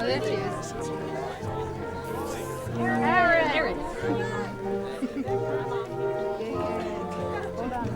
Oh, there she is. Erin. Hold on.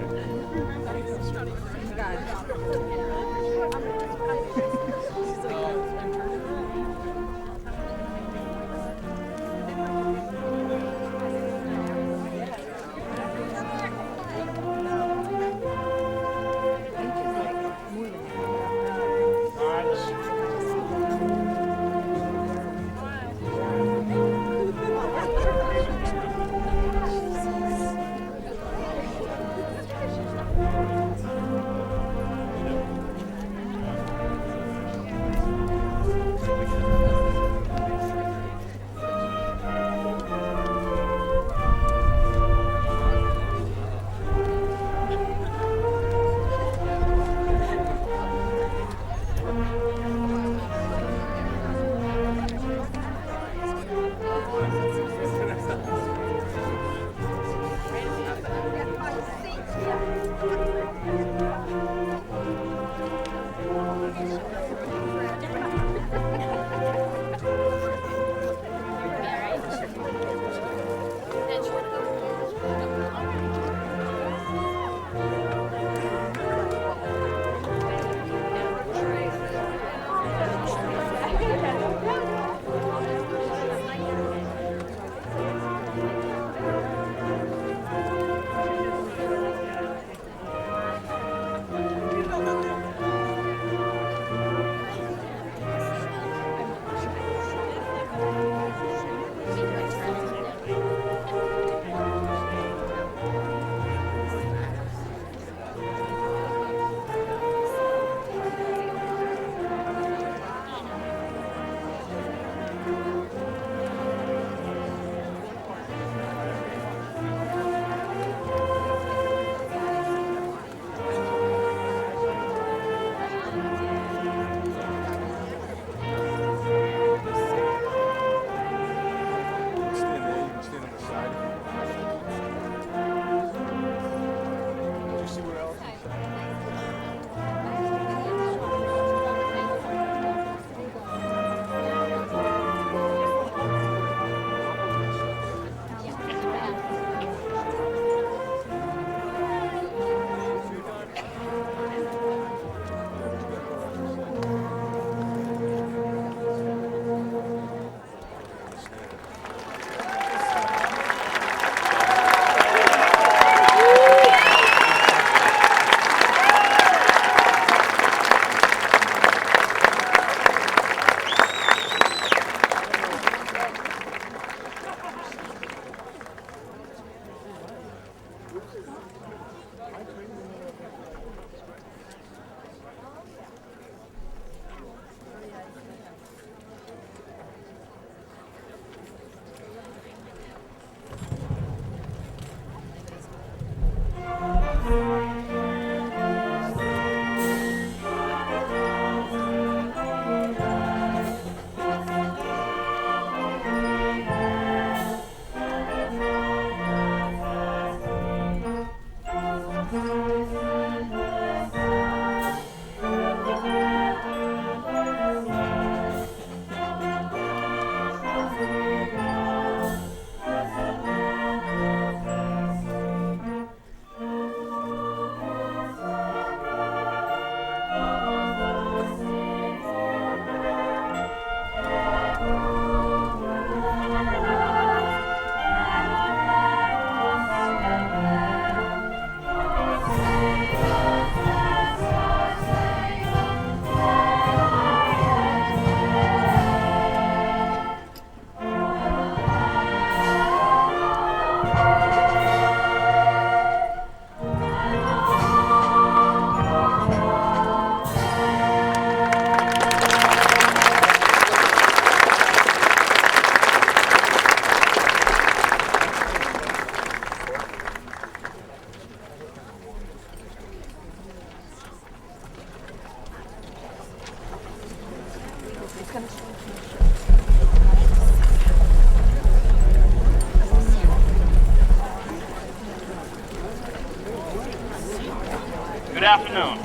Good afternoon.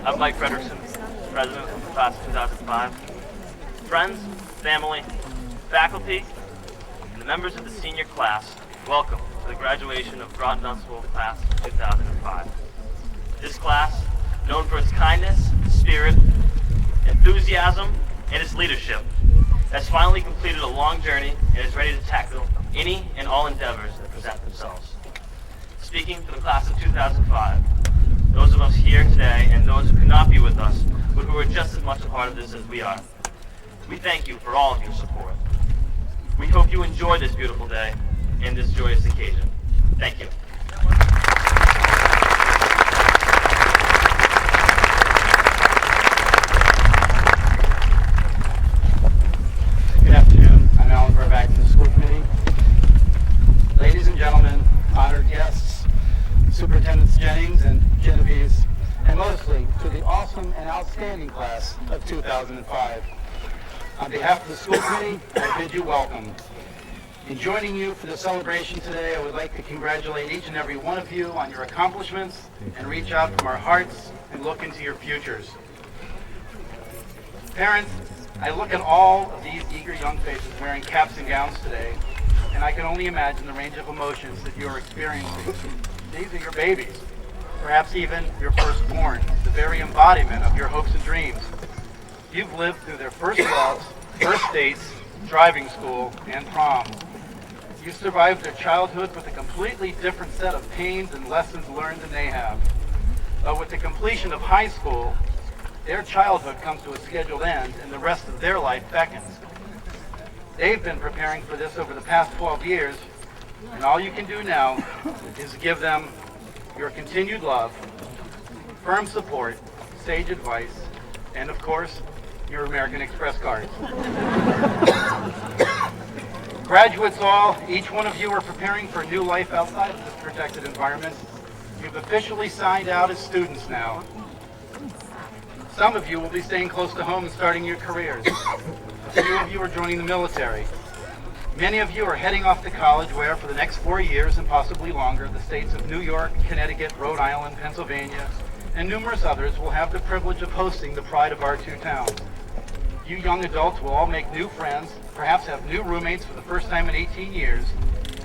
I'm Mike Frederickson, president of the class of 2005. Friends, family, faculty, and the members of the senior class, welcome to the graduation of Groton Dunstable Class 2005. This class, known for its kindness, spirit, enthusiasm, and its leadership, has finally completed a long journey and is ready to tackle any and all endeavors that present themselves. Speaking for the class of 2005, those of us here today and those who could not be with us, but who are just as much a part of this as we are, we thank you for all of your support. We hope you enjoy this beautiful day and this joyous occasion. Thank you. Good afternoon. I'm Alan Burback from the school committee. Ladies and gentlemen, honored guests, Superintendents Jennings and Genovese, and mostly to the awesome and outstanding class of 2005. On behalf of the school committee, I bid you welcome. In joining you for the celebration today, I would like to congratulate each and every one of you on your accomplishments and reach out from our hearts and look into your futures. Parents, I look at all of these eager young faces wearing caps and gowns today, and I can only imagine the range of emotions that you are experiencing. These are your babies, perhaps even your firstborn, the very embodiment of your hopes and dreams. You've lived through their first loves, first dates, driving school, and prom. You survived their childhood with a completely different set of pains and lessons learned than they have. But with the completion of high school, their childhood comes to a scheduled end and the rest of their life beckons. They've been preparing for this over the past 12 years, and all you can do now is give them your continued love, firm support, sage advice, and of course, your American Express cards. Graduates all, each one of you are preparing for a new life outside of this protected environment. You've officially signed out as students now. Some of you will be staying close to home and starting your careers. A few of you are joining the military. Many of you are heading off to college where, for the next 4 years and possibly longer, the states of New York, Connecticut, Rhode Island, Pennsylvania, and numerous others will have the privilege of hosting the pride of our two towns. You young adults will all make new friends, perhaps have new roommates for the first time in 18 years,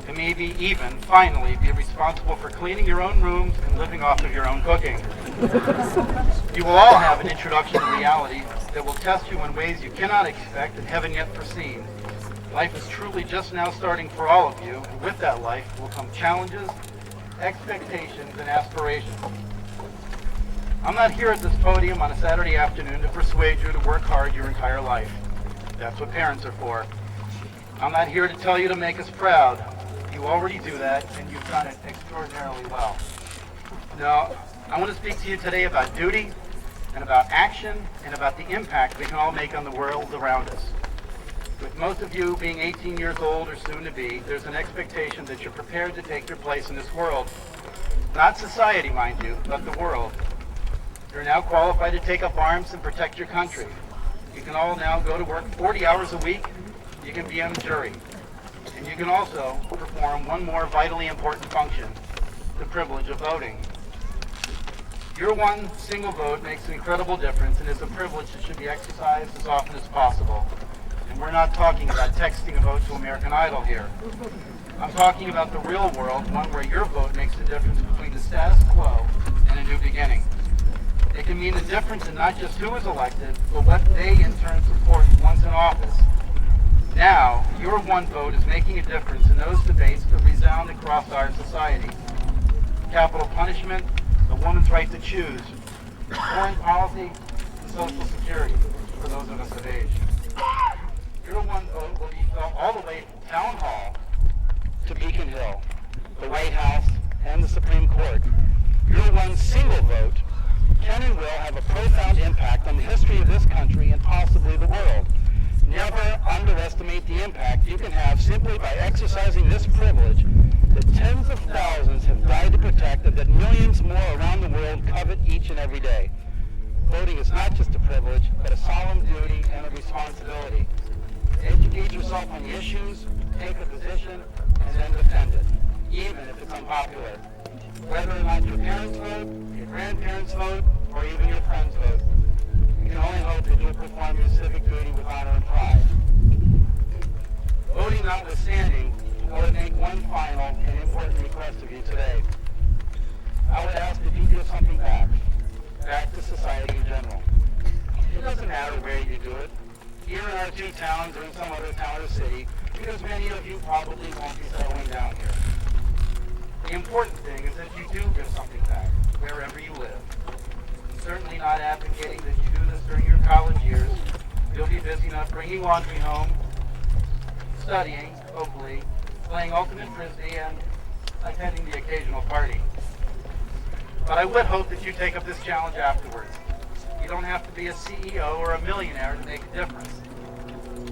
and maybe even, finally, be responsible for cleaning your own rooms and living off of your own cooking. You will all have an introduction to reality that will test you in ways you cannot expect and haven't yet foreseen. Life is truly just now starting for all of you, and with that life will come challenges, expectations, and aspirations. I'm not here at this podium on a Saturday afternoon to persuade you to work hard your entire life. That's what parents are for. I'm not here to tell you to make us proud. You already do that, and you've done it extraordinarily well. No, I want to speak to you today about duty, and about action, and about the impact we can all make on the world around us. With most of you being 18 years old or soon to be, there's an expectation that you're prepared to take your place in this world. Not society, mind you, but the world. You're now qualified to take up arms and protect your country. You can all now go to work 40 hours a week. You can be on the jury. And you can also perform one more vitally important function, the privilege of voting. Your one single vote makes an incredible difference and is a privilege that should be exercised as often as possible. And we're not talking about texting a vote to American Idol here. I'm talking about the real world, one where your vote makes the difference between the status quo and a new beginning. It can mean the difference in not just who is elected, but what they in turn support once in office. Now, your one vote is making a difference in those debates that resound across our society. Capital punishment, the woman's right to choose, foreign policy, and Social Security for those of us of age. Your one vote will be felt all the way from Town Hall to Beacon Hill, the White House, and the Supreme Court. Your one single vote can and will have a profound impact on the history of this country and possibly the world. Never underestimate the impact you can have simply by exercising this privilege that tens of thousands have died to protect and that millions more around the world covet each and every day. Voting is not just a privilege, but a solemn duty and a responsibility. Educate yourself on the issues, take a position, and then defend it, even if it's unpopular. Whether or not your parents vote, your grandparents vote, or even your friends vote, you can only hope that you'll perform your civic duty with honor and pride. Voting notwithstanding, I would make one final and important request of you today. I would ask that you give something back to society in general. It doesn't matter where you do it, here in our two towns or in some other town or city, because many of you probably won't be settling down here. The important thing is that you do give something back, wherever you live. I'm certainly not advocating that you do this during your college years. You'll be busy enough bringing laundry home, studying, hopefully, playing ultimate frisbee, and attending the occasional party. But I would hope that you take up this challenge afterwards. You don't have to be a CEO or a millionaire to make a difference.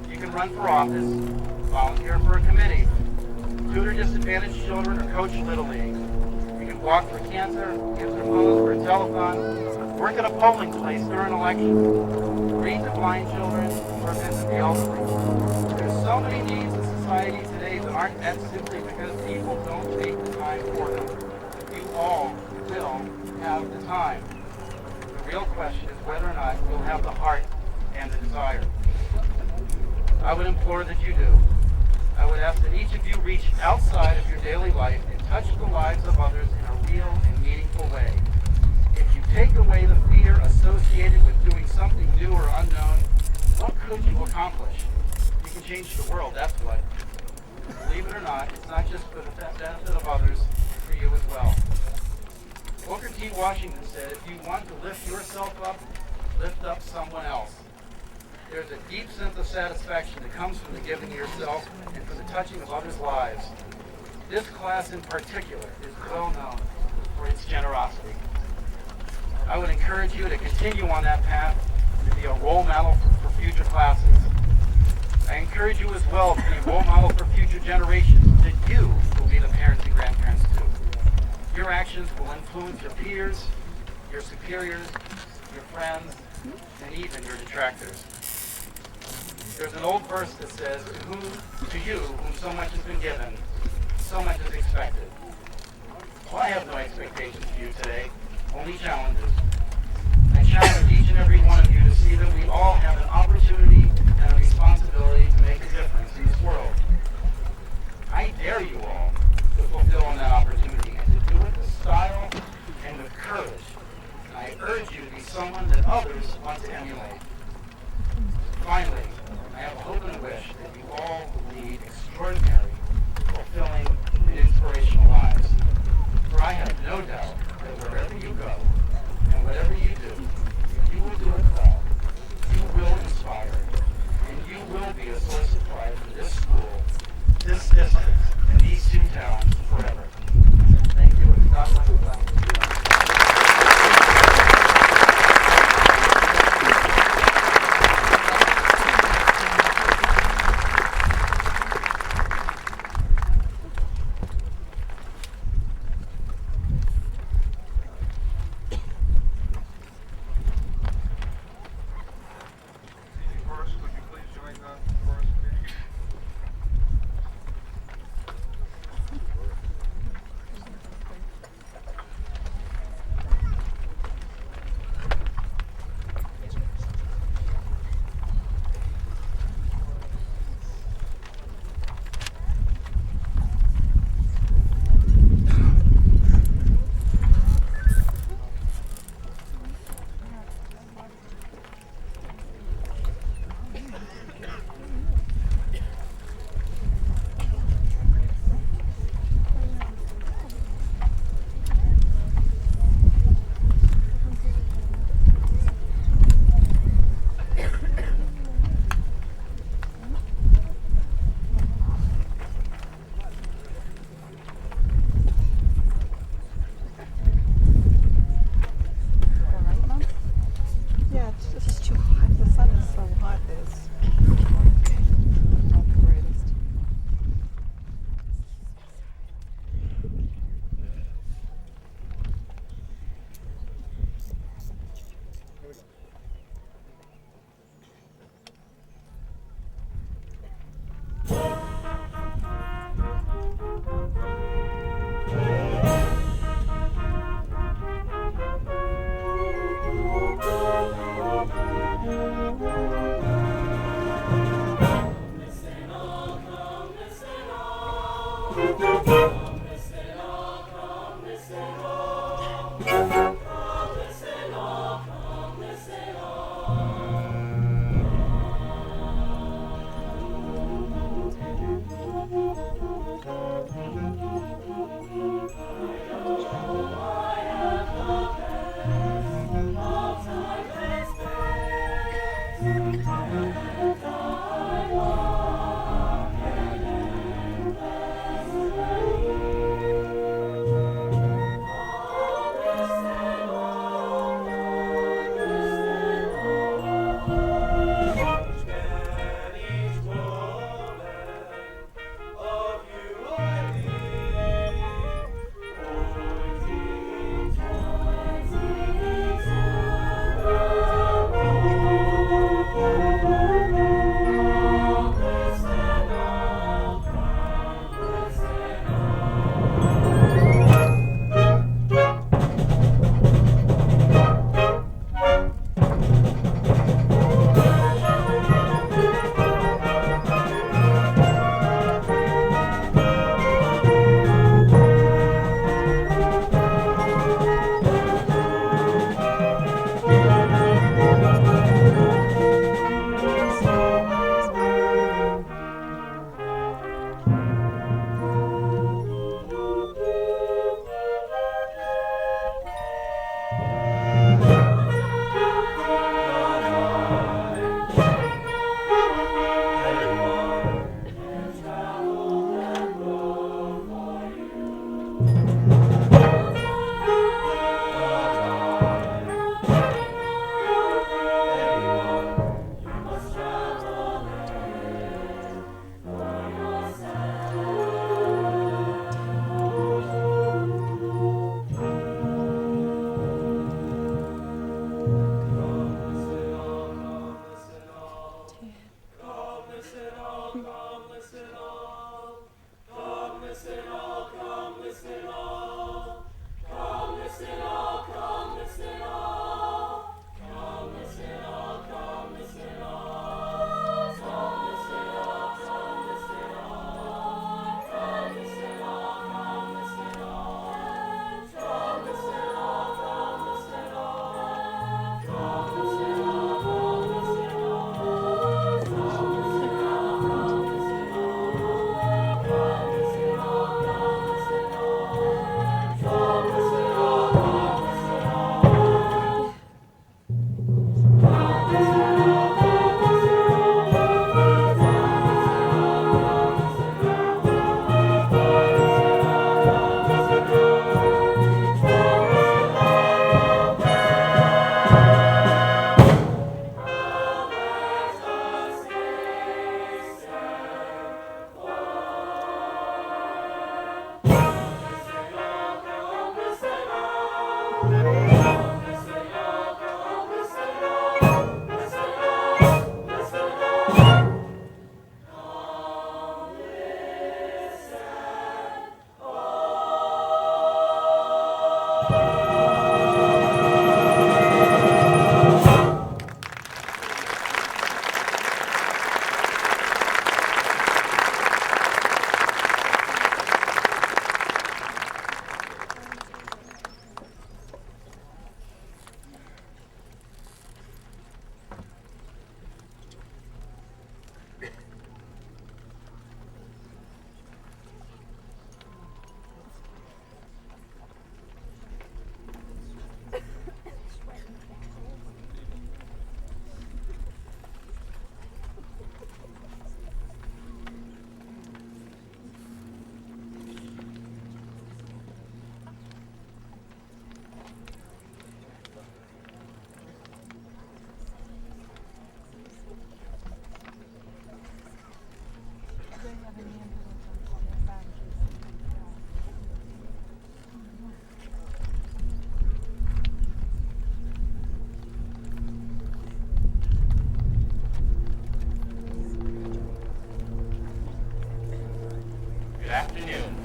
You can run for office, volunteer for a committee, tutor disadvantaged children, or coach Little League. You can walk for cancer, answer phones for a telethon, work at a polling place during an election, read to blind children, or visit the elderly. There's so many needs in society today that aren't met simply because people don't take the time for them. You all will have the time. The real question is whether or not you'll have the heart and the desire. I would implore that you do. I would ask that each of you reach outside of your daily life and touch the lives of others in a real and meaningful way. If you take away the fear associated with doing something new or unknown, what could you accomplish? You can change the world, that's what. Believe it or not, it's not just for the benefit of others, it's for you as well. Booker T. Washington said, if you want to lift yourself up, lift up someone else. There's a deep sense of satisfaction that comes from the giving of yourself and from the touching of others' lives. This class in particular is well known for its generosity. I would encourage you to continue on that path and to be a role model for future classes. I encourage you as well to be a role model for future generations, that you will be the parents and grandparents too. Your actions will influence your peers, your superiors, your friends, and even your detractors. There's an old verse that says, to you whom so much has been given, so much is expected. Well, I have no expectations for you today, only challenges. I challenge each and every one of you to see that we all have an opportunity and a responsibility to make a difference in this world. I dare you all to fulfill on that opportunity and to do it with style and with courage. And I urge you to be someone that others want to emulate. Finally, I have a hope and a wish that you all will lead extraordinary, fulfilling, and inspirational lives. For I have no doubt that wherever you go and whatever you do, you will do it well.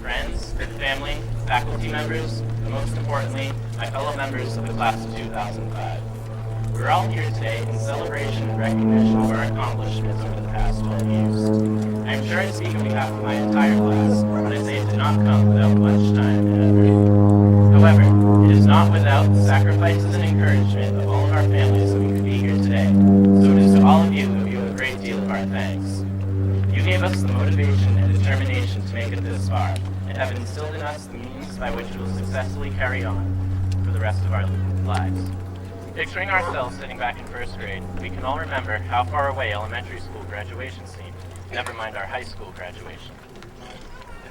friends, family, faculty members, and most importantly, my fellow members of the class of 2005. We're all here today in celebration and recognition of our accomplishments over the past 12 years. I am sure I speak on behalf of my entire class when I say it did not come without much time and effort. However, it is not without the sacrifices and encouragement of all of our families that we could be here today. So it is to all of you that we owe a great deal of our thanks. You gave us the motivation and determination to make it this far, and have instilled in us the means by which we will successfully carry on for the rest of our lives. Picturing ourselves sitting back in first grade, we can all remember how far away elementary school graduation seemed, never mind our high school graduation.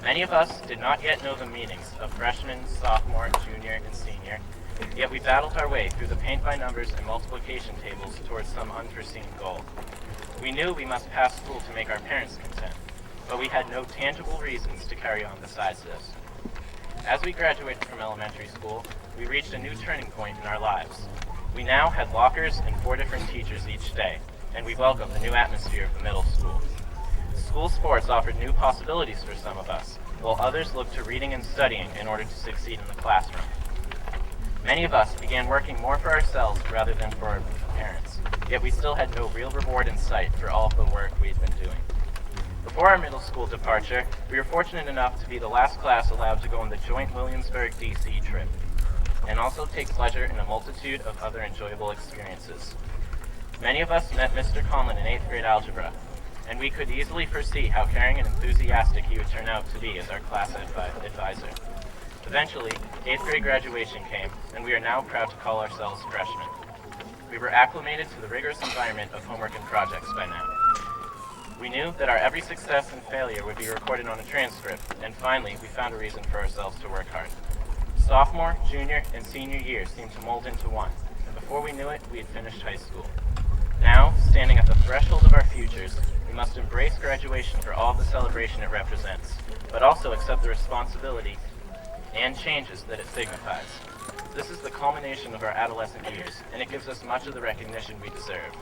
Many of us did not yet know the meanings of freshman, sophomore, junior, and senior, yet we battled our way through the paint by numbers and multiplication tables towards some unforeseen goal. We knew we must pass school to make our parents content, but we had no tangible reasons to carry on besides this. As we graduated from elementary school, we reached a new turning point in our lives. We now had lockers and 4 different teachers each day, and we welcomed the new atmosphere of the middle school. School sports offered new possibilities for some of us, while others looked to reading and studying in order to succeed in the classroom. Many of us began working more for ourselves rather than for our parents, yet we still had no real reward in sight for all of the work we'd been doing. Before our middle school departure, we were fortunate enough to be the last class allowed to go on the joint Williamsburg, D.C. trip, and also take pleasure in a multitude of other enjoyable experiences. Many of us met Mr. Conlon in 8th grade algebra, and we could easily foresee how caring and enthusiastic he would turn out to be as our class advisor. Eventually, 8th grade graduation came, and we are now proud to call ourselves freshmen. We were acclimated to the rigorous environment of homework and projects by now. We knew that our every success and failure would be recorded on a transcript, and finally, we found a reason for ourselves to work hard. Sophomore, junior, and senior years seemed to mold into one, and before we knew it, we had finished high school. Now, standing at the threshold of our futures, we must embrace graduation for all the celebration it represents, but also accept the responsibility and changes that it signifies. This is the culmination of our adolescent years, and it gives us much of the recognition we deserve.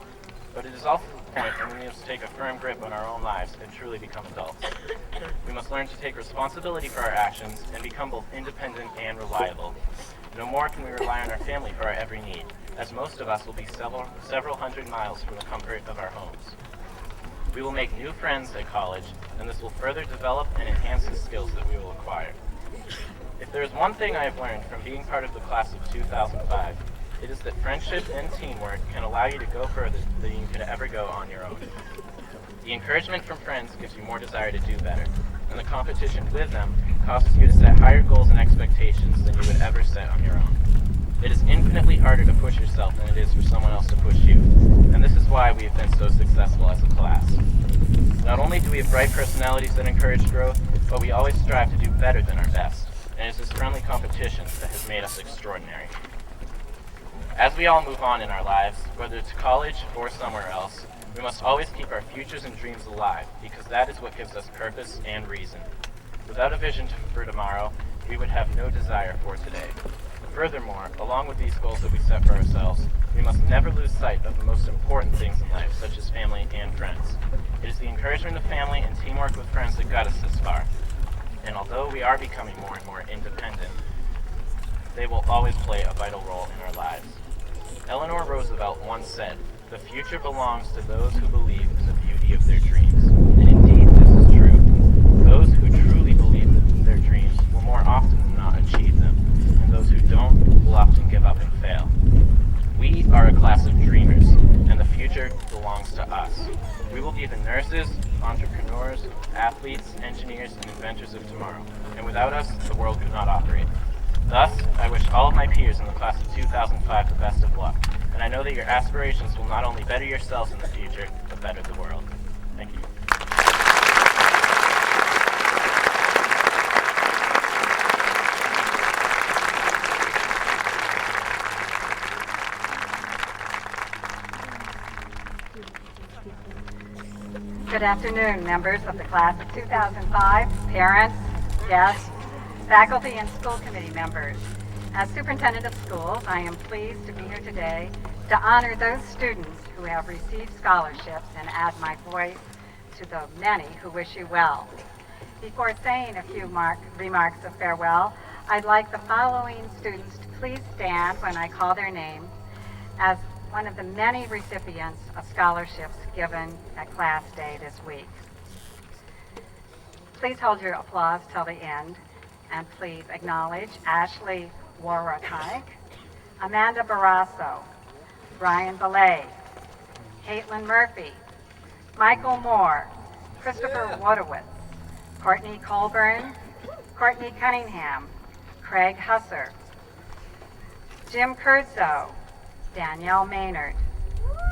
But it is also the point when we must take a firm grip on our own lives and truly become adults. We must learn to take responsibility for our actions and become both independent and reliable. No more can we rely on our family for our every need, as most of us will be several hundred miles from the comfort of our homes. We will make new friends at college, and this will further develop and enhance the skills that we will acquire. If there is one thing I have learned from being part of the class of 2005, it is that friendship and teamwork can allow you to go further than you could ever go on your own. The encouragement from friends gives you more desire to do better, and the competition with them causes you to set higher goals and expectations than you would ever set on your own. It is infinitely harder to push yourself than it is for someone else to push you, and this is why we have been so successful as a class. Not only do we have bright personalities that encourage growth, but we always strive to do better than our best, and it is this friendly competition that has made us extraordinary. As we all move on in our lives, whether it's college or somewhere else, we must always keep our futures and dreams alive, because that is what gives us purpose and reason. Without a vision for tomorrow, we would have no desire for today. Furthermore, along with these goals that we set for ourselves, we must never lose sight of the most important things in life, such as family and friends. It is the encouragement of family and teamwork with friends that got us this far. And although we are becoming more and more independent, they will always play a vital role in our lives. Eleanor Roosevelt once said, "The future belongs to those who believe in the beauty of their dreams." And indeed, this is true. Those who truly believe in their dreams will more often than not achieve them, and those who don't will often give up and fail. We are a class of dreamers, and the future belongs to us. We will be the nurses, entrepreneurs, athletes, engineers, and inventors of tomorrow, and without us, the world could not operate. Thus, I wish all of my peers in the class of 2005 the best of luck, and I know that your aspirations will not only better yourselves in the future, but better the world. Thank you. Good afternoon, members of the class of 2005, parents, guests, faculty, and school committee members. As superintendent of schools, I am pleased to be here today to honor those students who have received scholarships and add my voice to the many who wish you well. Before saying a few remarks of farewell, I'd like the following students to please stand when I call their name as one of the many recipients of scholarships given at Class Day this week. Please hold your applause till the end, and please acknowledge Ashley Warrakike, Amanda Barrasso, Brian Belay, Caitlin Murphy, Michael Moore, Christopher Wodowitz, Courtney Colburn, Courtney Cunningham, Craig Husser, Jim Kurzo, Danielle Maynard,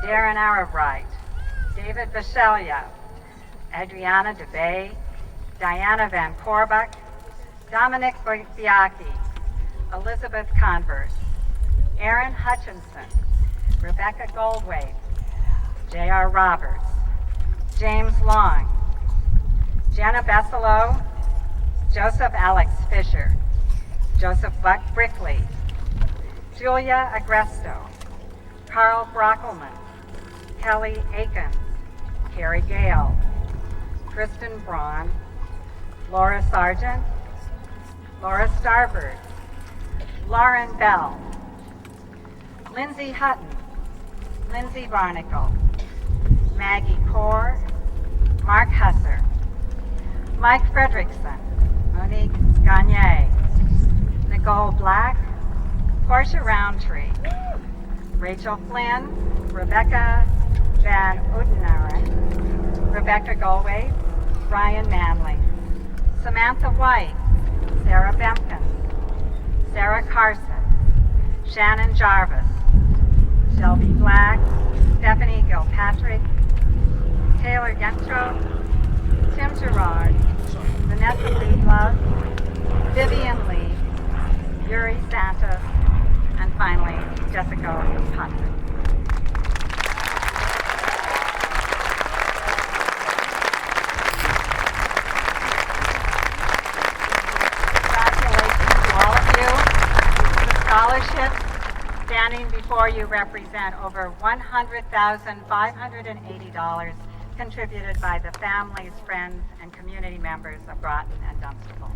Darren Arabwright, David Bishelia, Adriana DeBay, Diana Van Korbuck, Dominic Biaki, Elizabeth Converse, Aaron Hutchinson, Rebecca Goldwaite, J.R. Roberts, James Long, Jenna Besselo, Joseph Alex Fisher, Joseph Buck Brickley, Julia Agresto, Carl Brockelman, Kelly Akins, Carrie Gale, Kristen Braun, Laura Sargent, Laura Starbird, Lauren Bell, Lindsay Hutton, Lindsay Barnacle, Maggie Kaur, Mark Husser, Mike Fredrickson, Monique Gagne, Nicole Black, Portia Roundtree, Rachel Flynn, Rebecca Van Udenaren, Rebecca Goldwaite, Brian Manley, Samantha White, Sarah Bempkins, Sarah Carson, Shannon Jarvis, Shelby Black, Stephanie Gilpatrick, Taylor Gentro, Tim Gerard, Vanessa Leedlove, Vivian Lee, Yuri Santos, and finally, Jessica Hudson. Congratulations to all of you. The scholarships standing before you represent over $100,580 contributed by the families, friends, and community members of Groton and Dunstable.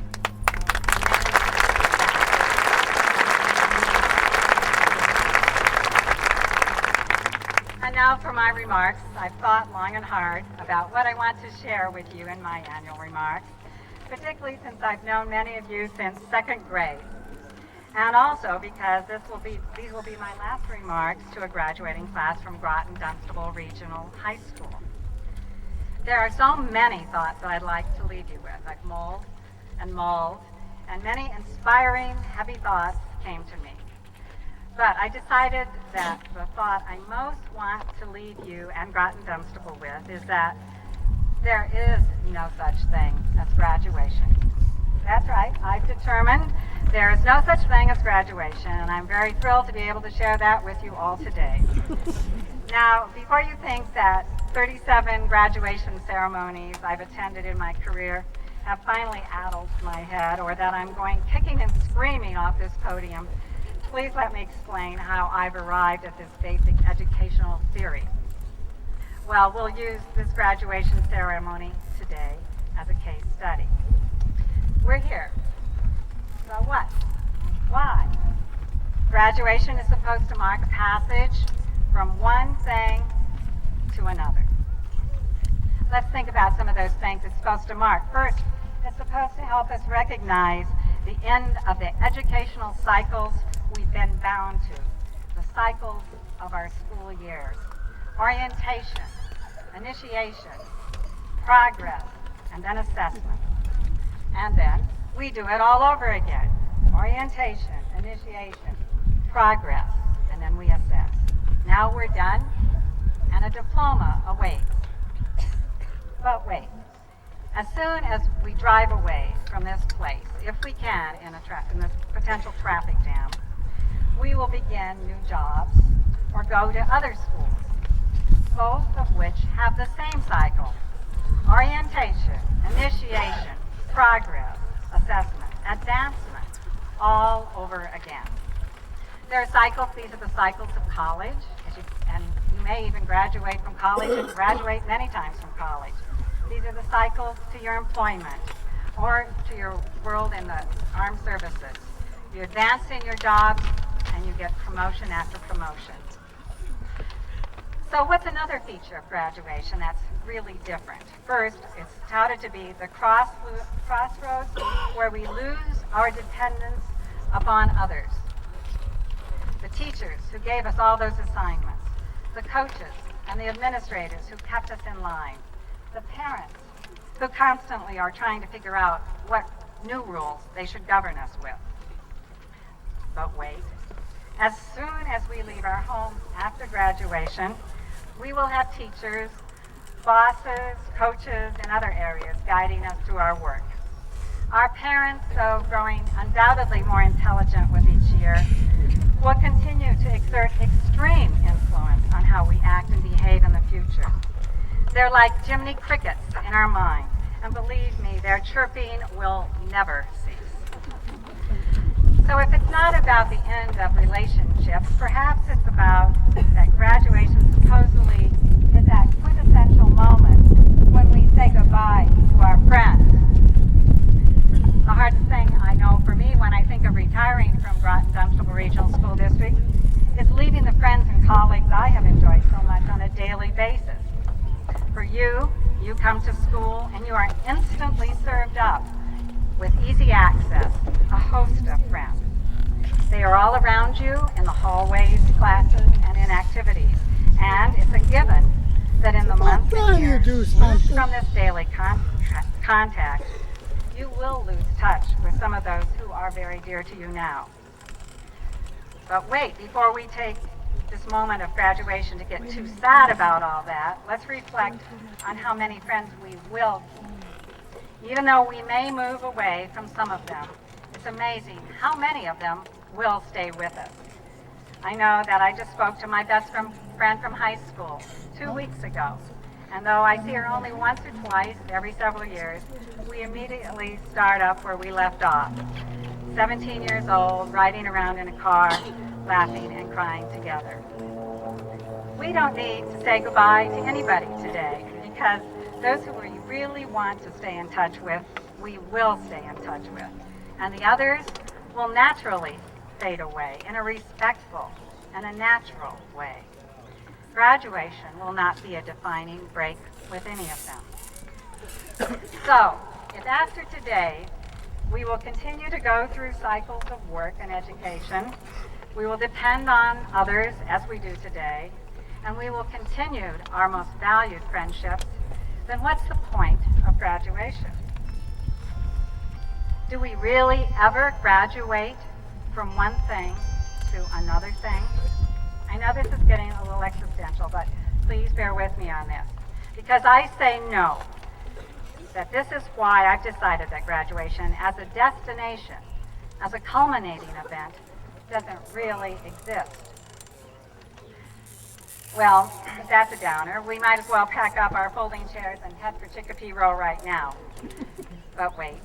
And now for my remarks. I've thought long and hard about what I want to share with you in my annual remarks, particularly since I've known many of you since second grade. And also because these will be my last remarks to a graduating class from Groton Dunstable Regional High School. There are so many thoughts that I'd like to leave you with. I've mulled, and many inspiring, heavy thoughts came to me. But I decided that the thought I most want to leave you and Groton Dunstable with is that there is no such thing as graduation. That's right, I've determined there is no such thing as graduation, and I'm very thrilled to be able to share that with you all today. Now, before you think that 37 graduation ceremonies I've attended in my career have finally addled my head, or that I'm going kicking and screaming off this podium, please let me explain how I've arrived at this basic educational theory. Well, we'll use this graduation ceremony today as a case study. We're here. So what? Why? Graduation is supposed to mark a passage from one thing to another. Let's think about some of those things it's supposed to mark. First, it's supposed to help us recognize the end of the educational cycles we've been bound to, the cycles of our school years. Orientation, initiation, progress, and then assessment. And then we do it all over again. Orientation, initiation, progress, and then we assess. Now we're done, and a diploma awaits. But wait, as soon as we drive away from this place, if we can, in this potential traffic jam, we will begin new jobs or go to other schools, both of which have the same cycle: orientation, initiation, progress, assessment, advancement, all over again. There are cycles. These are the cycles of college, and you may even graduate from college and graduate many times from college. These are the cycles to your employment, or to your world in the armed services. You advance in your jobs and you get promotion after promotion. So what's another feature of graduation that's really different? First, it's touted to be the crossroads where we lose our dependence upon others. The teachers who gave us all those assignments, the coaches and the administrators who kept us in line, the parents who constantly are trying to figure out what new rules they should govern us with. But wait, as soon as we leave our homes after graduation, we will have teachers, bosses, coaches, and other areas guiding us through our work. Our parents, though growing undoubtedly more intelligent with each year, will continue to exert extreme influence on how we act and behave in the future. They're like Jiminy crickets in our mind, and believe me, their chirping will never cease. So if it's not about the end of relationships, perhaps it's about that graduation supposedly is that quintessential moment when we say goodbye to our friends. The hardest thing I know for me when I think of retiring from Groton-Dunstable Regional School District is leaving the friends and colleagues I have enjoyed so much on a daily basis. For you, you come to school and you are instantly served up with easy access, a host of friends. They are all around you in the hallways, classes, and in activities. And it's a given that in the months and years removed from this daily contact, you will lose touch with some of those who are very dear to you now. But wait, before we take this moment of graduation to get too sad about all that, let's reflect on how many friends we will keep. Even though we may move away from some of them, it's amazing how many of them will stay with us. I know that I just spoke to my best friend from high school 2 weeks ago, and though I see her only once or twice every several years, we immediately start up where we left off. 17 years old, riding around in a car, laughing and crying together. We don't need to say goodbye to anybody today, because those who we really want to stay in touch with, we will stay in touch with. And the others will naturally fade away in a respectful and a natural way. Graduation will not be a defining break with any of them. So, if after today we will continue to go through cycles of work and education, we will depend on others as we do today, and we will continue our most valued friendships, then what's the point of graduation? Do we really ever graduate from one thing to another thing? I know this is getting a little existential, but please bear with me on this. Because I say no, that this is why I've decided that graduation as a destination, as a culminating event, doesn't really exist. Well, if that's a downer, we might as well pack up our folding chairs and head for Chicopee Row right now. But wait,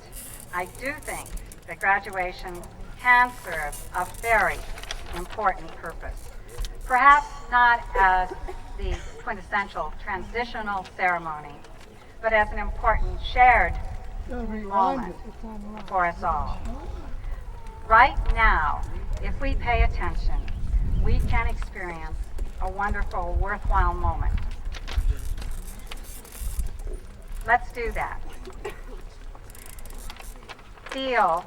I do think that graduation can serve a very important purpose. Perhaps not as the quintessential transitional ceremony, but as an important shared moment for us all. Right now, if we pay attention, we can experience a wonderful, worthwhile moment. Let's do that. Feel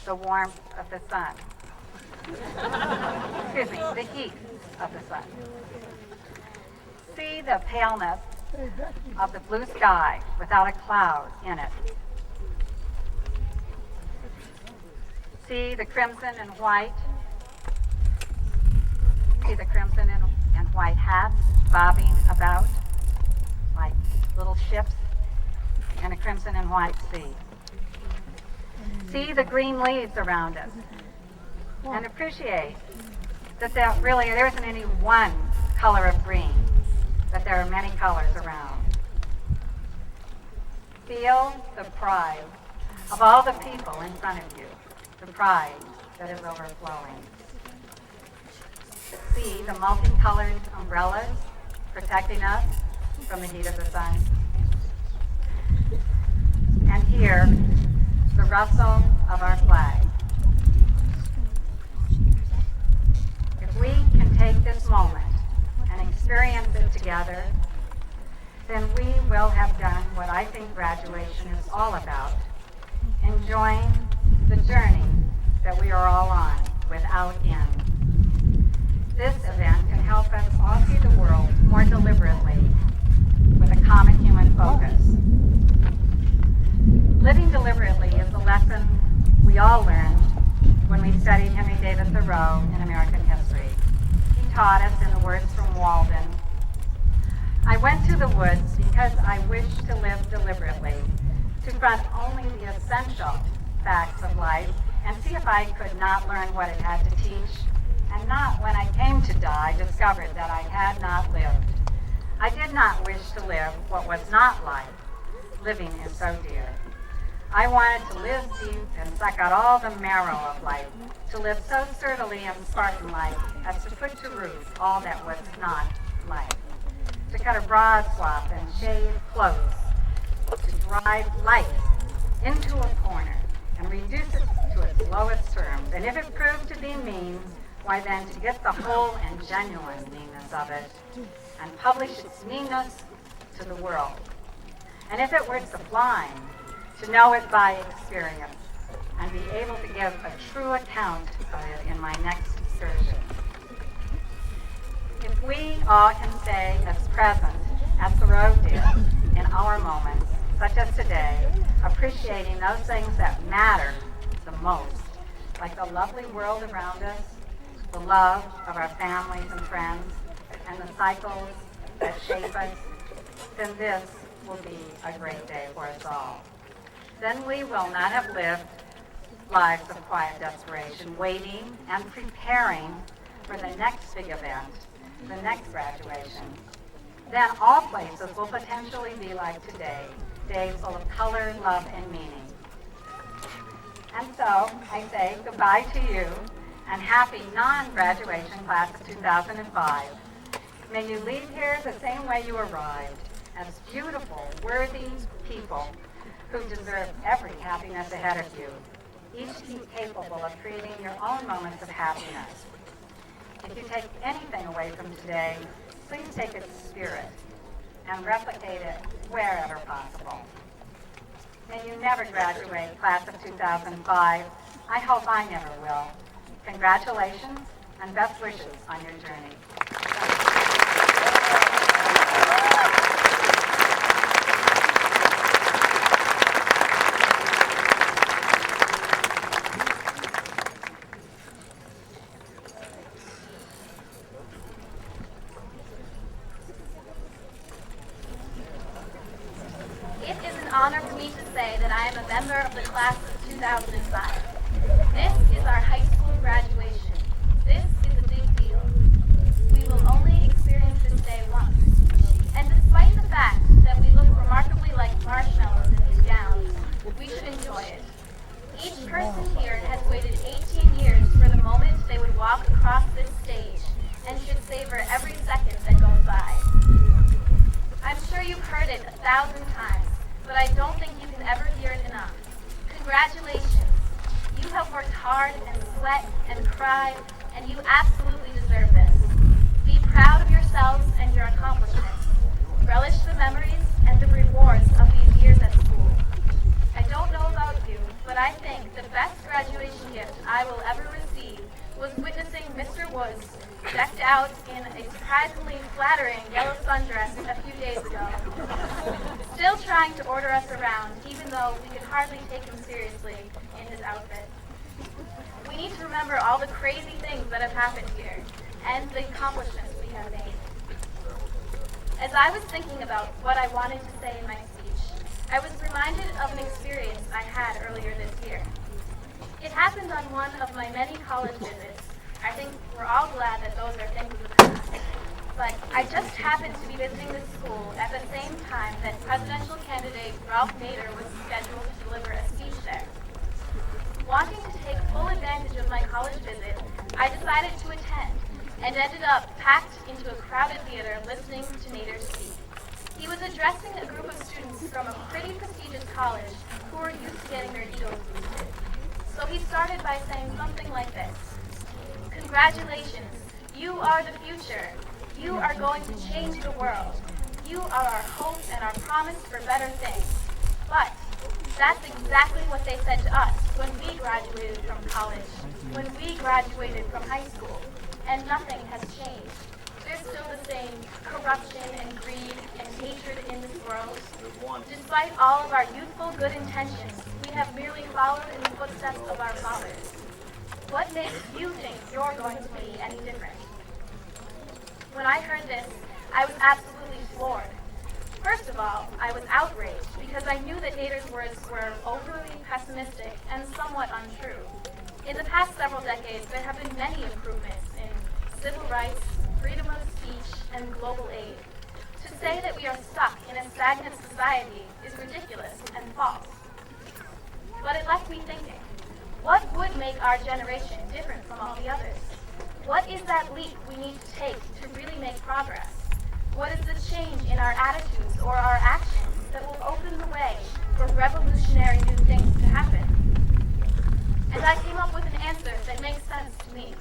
the warmth of the sun. Excuse me, the heat of the sun. See the paleness of the blue sky without a cloud in it. See the crimson and white. See the crimson and white hats bobbing about like little ships in a crimson and white sea. See the green leaves around us and appreciate that there isn't any one color of green, but there are many colors around. Feel the pride of all the people in front of you, the pride that is overflowing. See the multicolored umbrellas protecting us from the heat of the sun. And hear the rustle of our flag. If we can take this moment and experience it together, then we will have done what I think graduation is all about, enjoying the journey that we are all on without end. This event can help us all see the world more deliberately with a common human focus. Living deliberately is a lesson we all learned when we studied Henry David Thoreau in American history. He taught us, in the words from Walden, "I went to the woods because I wished to live deliberately, to front only the essential facts of life and see if I could not learn what it had to teach, and not, when I came to die, discovered that I had not lived. I did not wish to live what was not life. Living is so dear. I wanted to live deep and suck out all the marrow of life, to live so sturdily and Spartan-like as to put to roost all that was not life, to cut a broad swath and shave close, to drive life into a corner and reduce it to its lowest terms, and if it proved to be mean, why then to get the whole and genuine meanness of it and publish its meanness to the world. And if it were sublime, to know it by experience and be able to give a true account of it in my next excursion. If we all can stay as present as Thoreau did in our moments, such as today, appreciating those things that matter the most, like the lovely world around us, the love of our families and friends, and the cycles that shape us, then this will be a great day for us all. Then we will not have lived lives of quiet desperation, waiting and preparing for the next big event, the next graduation. Then all places will potentially be like today, days full of color, love, and meaning. And so I say goodbye to you and happy non-graduation class of 2005. May you leave here the same way you arrived, as beautiful, worthy people who deserve every happiness ahead of you, each capable of creating your own moments of happiness. If you take anything away from today, please take its spirit and replicate it wherever possible. May you never graduate, class of 2005. I hope I never will. Congratulations and best wishes on your journey. It is an honor for me to say that I am a member of the class of 2005. This is our high school graduation. This is a big deal. We will only experience this day once. And despite the fact that we look remarkably like marshmallows in these gowns, we should enjoy it. Each person here has waited 18 years for the moment they would walk across this stage and should savor every second that goes by. I'm sure you've heard it 1,000 times, but I don't think you can ever hear it enough. Congratulations. You have worked hard and sweat and cried, and you absolutely deserve this. Be proud of yourselves and your accomplishments. Relish the memories and the rewards of these years at school. I don't know about you, but I think the best graduation gift I will ever receive was witnessing Mr. Woods decked out in a surprisingly flattering yellow sundress a few days ago, still trying to order us around, even though we could hardly take him seriously in his outfit. We need to remember all the crazy things that have happened here, and the accomplishments we have made. As I was thinking about what I wanted to say in my speech, I was reminded of an experience I had earlier this year. It happened on one of my many college visits. I think we're all glad that those are things of the past. But I just happened to be visiting the school at the same time that presidential candidate Ralph Nader was scheduled to deliver a speech there. Wanting to take full advantage of my college visit, I decided to attend and ended up packed into a crowded theater listening to Nader speak. He was addressing a group of students students from a pretty prestigious college who were used to getting their egos boosted. So he started by saying something like this: "Congratulations, you are the future. You are going to change the world. You are our hope and our promise for better things." But that's exactly what they said to us when we graduated from college, when we graduated from high school, and nothing has changed. There's still the same corruption and greed and hatred in this world. Despite all of our youthful good intentions, we have merely followed in the footsteps of our fathers. What makes you think you're going to be any different? When I heard this, I was absolutely floored. First of all, I was outraged because I knew that Nader's words were overly pessimistic and somewhat untrue. In the past several decades, there have been many improvements in civil rights, freedom of speech, and global aid. To say that we are stuck in a stagnant society is ridiculous and false. But it left me thinking, what would make our generation different from all the others? What is that leap we need to take to really make progress? What is the change in our attitudes or our actions that will open the way for revolutionary new things to happen? And I came up with an answer that makes sense to me.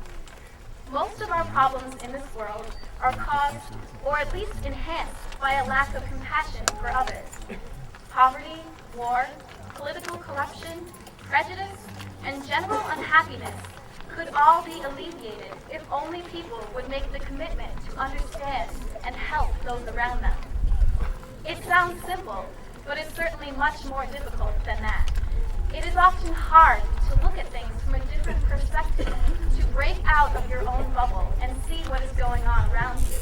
Most of our problems in this world are caused, or at least enhanced, by a lack of compassion for others. Poverty, war, political corruption, prejudice, and general unhappiness could all be alleviated if only people would make the commitment to understand and help those around them. It sounds simple, but it's certainly much more difficult than that. It is often hard to look at things from a different perspective, to break out of your own bubble and see what is going on around you.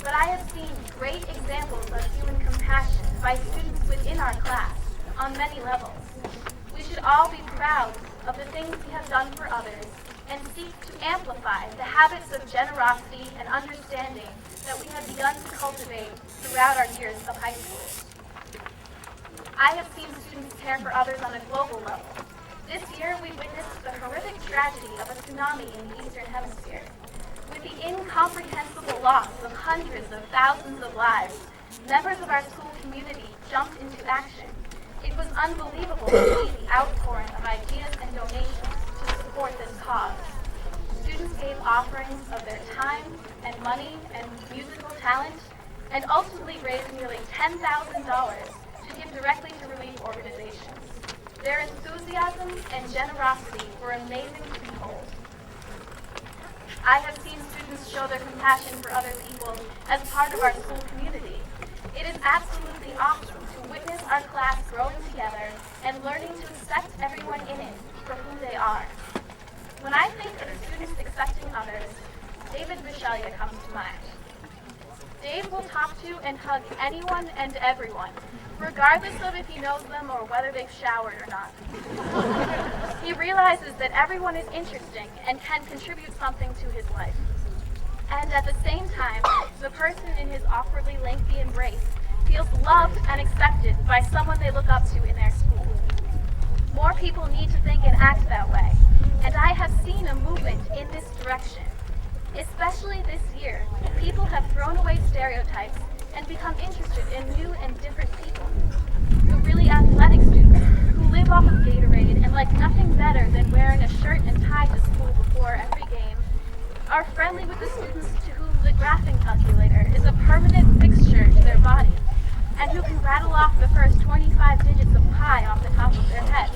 But I have seen great examples of human compassion by students within our class on many levels. We should all be proud of the things we have done for others and seek to amplify the habits of generosity and understanding that we have begun to cultivate throughout our years of high school. I have seen students care for others on a global level. This year, we witnessed the horrific tragedy of a tsunami in the Eastern Hemisphere. With the incomprehensible loss of hundreds of thousands of lives, members of our school community jumped into action. It was unbelievable to see the outpouring of ideas and donations to support this cause. Students gave offerings of their time and money and musical talent, and ultimately raised nearly $10,000 to give directly to relief organizations. Their enthusiasm and generosity were amazing to behold. I have seen students show their compassion for other people as part of our school community. It is absolutely awesome to witness our class growing together and learning to accept everyone in it for who they are. When I think of students accepting others, David Michelia comes to mind. Dave will talk to and hug anyone and everyone, regardless of if he knows them or whether they've showered or not. He realizes that everyone is interesting and can contribute something to his life. And at the same time, the person in his awkwardly lengthy embrace feels loved and accepted by someone they look up to in their school. More people need to think and act that way, and I have seen a movement in this direction. Especially this year, people have thrown away stereotypes and become interested in new and different people. The really athletic students who live off of Gatorade and like nothing better than wearing a shirt and tie to school before every game are friendly with the students to whom the graphing calculator is a permanent fixture to their body, and who can rattle off the first 25 digits of pi off the top of their heads,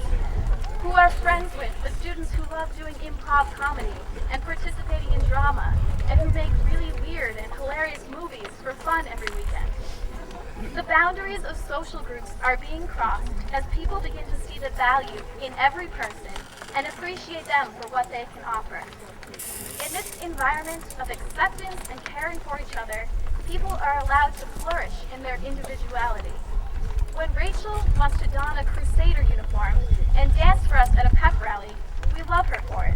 who are friends with the students who love doing improv comedy and participating in drama, and who make really weird and hilarious movies for fun every weekend. The boundaries of social groups are being crossed as people begin to see the value in every person and appreciate them for what they can offer. In this environment of acceptance and caring for each other, people are allowed to flourish in their individuality. When Rachel wants to don a Crusader uniform and dance for us at a pep rally, we love her for it.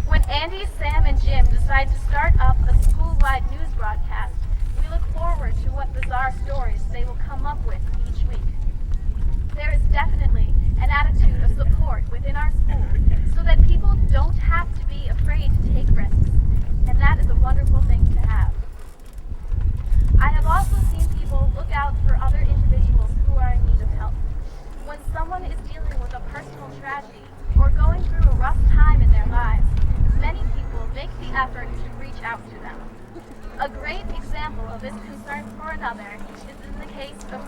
When Andy, Sam, and Jim decide to start up a school-wide news broadcast, we look forward to what bizarre stories they will come up with each week. There is definitely an attitude of support within our school so that people don't have to be afraid to take risks, and that is a wonderful thing to have. I have also seen people look out for other individuals who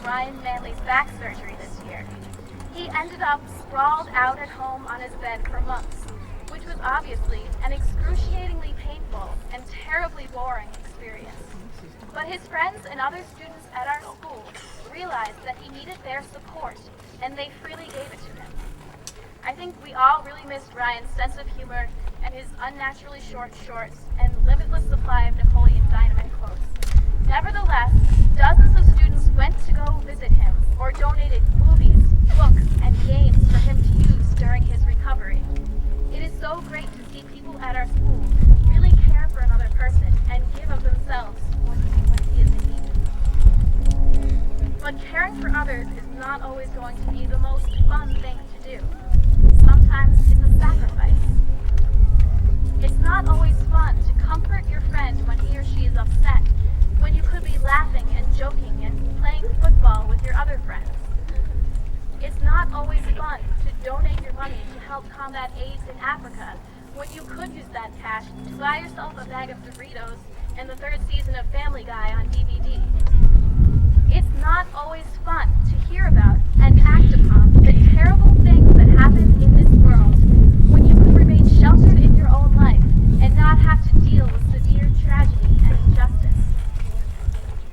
Ryan Manley's back surgery this year. He ended up sprawled out at home on his bed for months, which was obviously an excruciatingly painful and terribly boring experience. But his friends and other students at our school realized that he needed their support, and they freely gave it to him. I think we all really missed Ryan's sense of humor and his unnaturally short shorts and limitless supply of Napoleon Dynamite quotes. Nevertheless, dozens of students went to go visit him or donated movies, books, and games for him to use during his recovery. It is so great to see people at our school really care for another person and give of themselves when he is in need. But caring for others is not always going to be the most fun thing to do. Sometimes it's a sacrifice. It's not always fun to comfort your friend when he or she is upset, when you could be laughing and joking and playing football with your other friends. It's not always fun to donate your money to help combat AIDS in Africa, when you could use that cash to buy yourself a bag of Doritos and the third season of Family Guy on DVD. It's not always fun to hear about and act upon the terrible things that happen in this world, when you could remain sheltered in your own life and not have to deal with severe tragedy and injustice.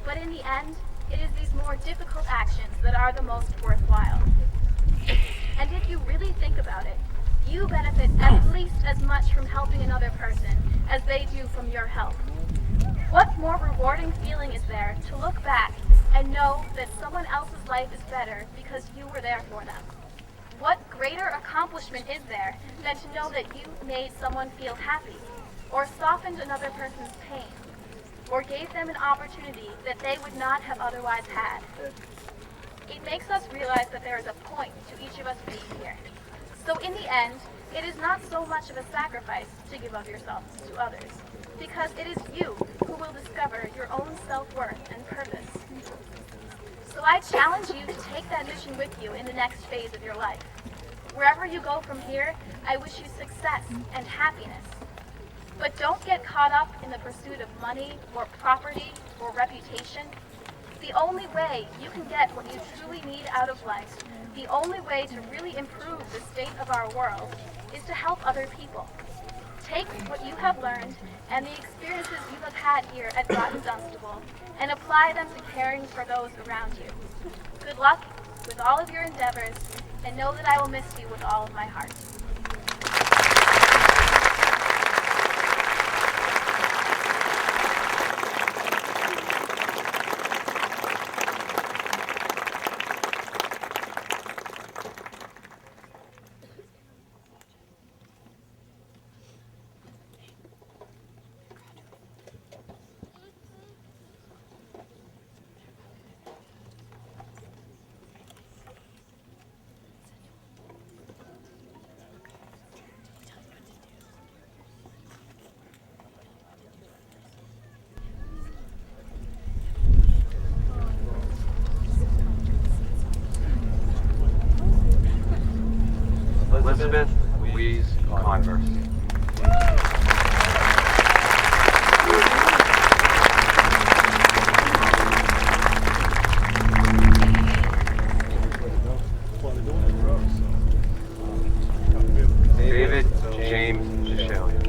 But in the end, it is these more difficult actions that are the most worthwhile. And if you really think about it, you benefit at least as much from helping another person as they do from your help. What more rewarding feeling is there to look back and know that someone else's life is better because you were there for them? What greater accomplishment is there than to know that you made someone feel happy, or softened another person's pain, or gave them an opportunity that they would not have otherwise had? It makes us realize that there is a point to each of us being here. So in the end, it is not so much of a sacrifice to give of yourself to others, because it is you who will discover your own self-worth and purpose. So I challenge you to take that mission with you in the next phase of your life. Wherever you go from here, I wish you success and happiness. But don't get caught up in the pursuit of money or property or reputation. The only way you can get what you truly need out of life, the only way to really improve the state of our world, is to help other people. Take what you have learned and the experiences you have had here at Groton Dunstable and apply them to caring for those around you. Good luck with all of your endeavors, and know that I will miss you with all of my heart. Elizabeth Louise Converse. David James Gishelia.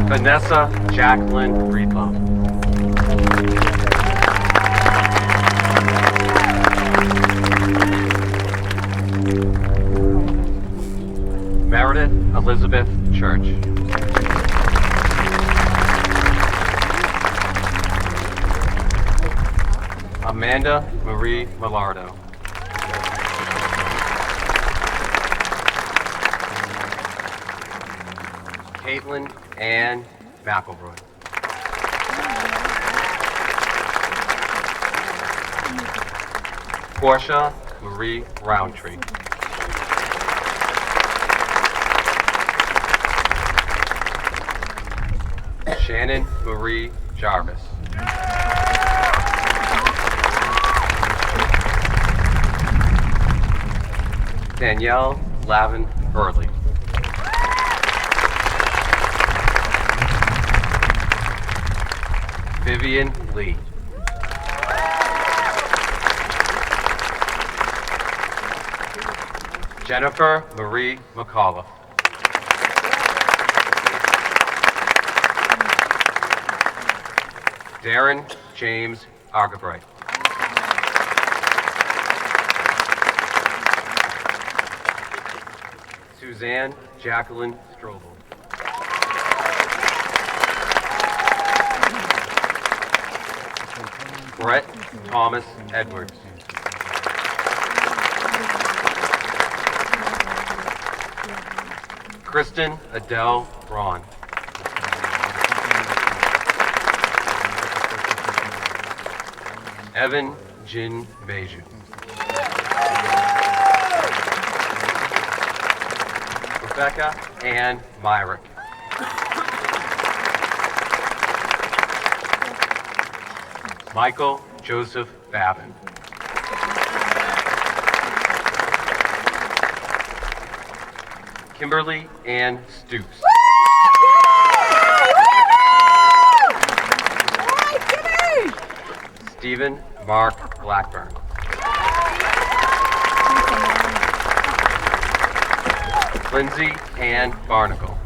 Vanessa Jacqueline Friedbaum. Meredith Elizabeth Church. Amanda Marie Millardo. Caitlin Ann McElroy. Portia Marie Roundtree. Shannon Marie Jarvis. Danielle Lavin Hurley. Vivian Lee. Jennifer Marie McAuliffe. Darren James Argabright. Suzanne Jacqueline Strobel. Brett Thomas Edwards. Kristen Adele Braun. Evan Jin Beju. Rebecca Ann Myrick. Michael Joseph Babin. Kimberly Ann Stoops. Stephen Mark Blackburn. Lindsay Ann Barnacle.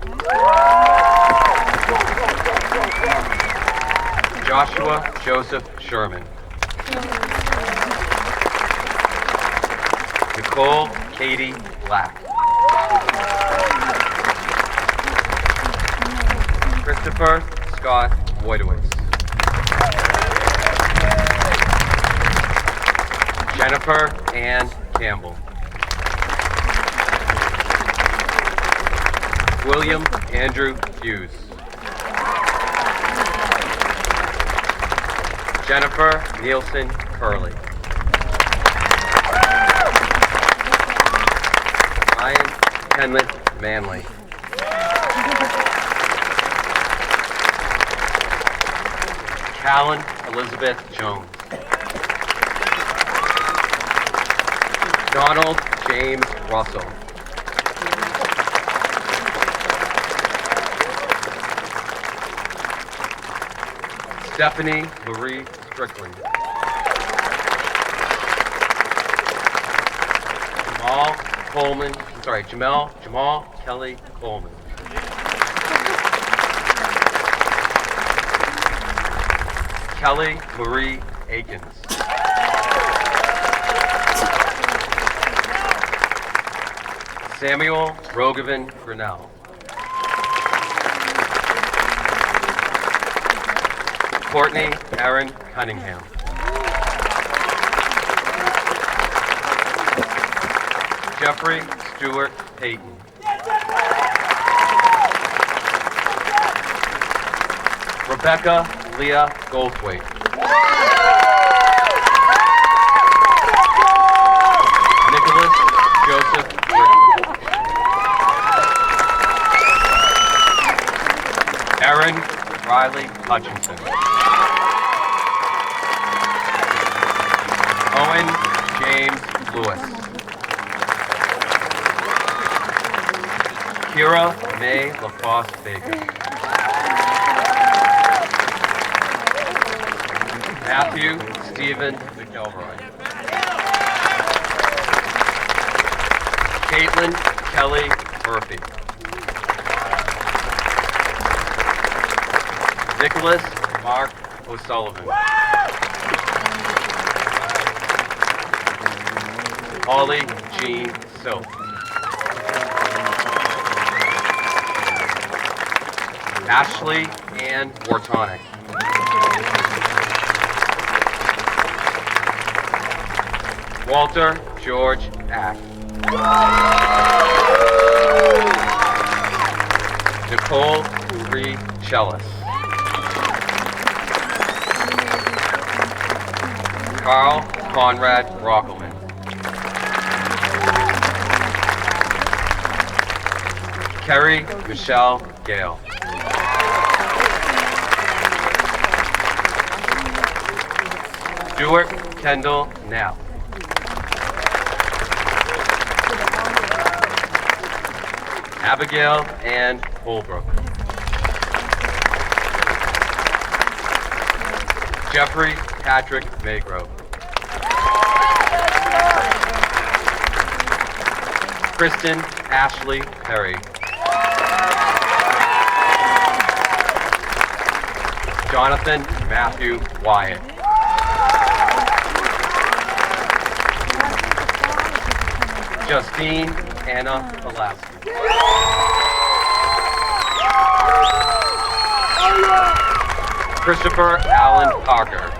Joshua Joseph Sherman. Nicole Katie Black. Christopher Scott Wojtowicz. Jennifer Ann Campbell. William Andrew Hughes. Jennifer Nielsen Curley. Ryan Kenlett Manley. Callan Elizabeth Jones. Donald James Russell. Stephanie Marie Strickland. Jamal Kelly Coleman. Kelly Marie Akins. Samuel Rogovan Grinnell. Courtney Aaron Cunningham. Jeffrey Stewart Payton. Rebecca Leah Goldthwaite. Nicholas Joseph Rickman. Aaron Riley Hutchinson. Owen James Lewis. Kira May LaFosse Baker. Matthew Stephen McElroy. Caitlin Kelly Murphy. Nicholas Mark O'Sullivan. Holly Jean Silk. Ashley Ann Wartonic. Walter George Ack. Nicole Marie Chellis. Carl Conrad Rockelman. Kerry Michelle Gale. Stuart Kendall Knapp. Abigail Ann Holbrook. Jeffrey Patrick Magro. Kristen Ashley Perry. Jonathan Matthew Wyatt. Justine Anna Pulaski. Christopher Allen Parker.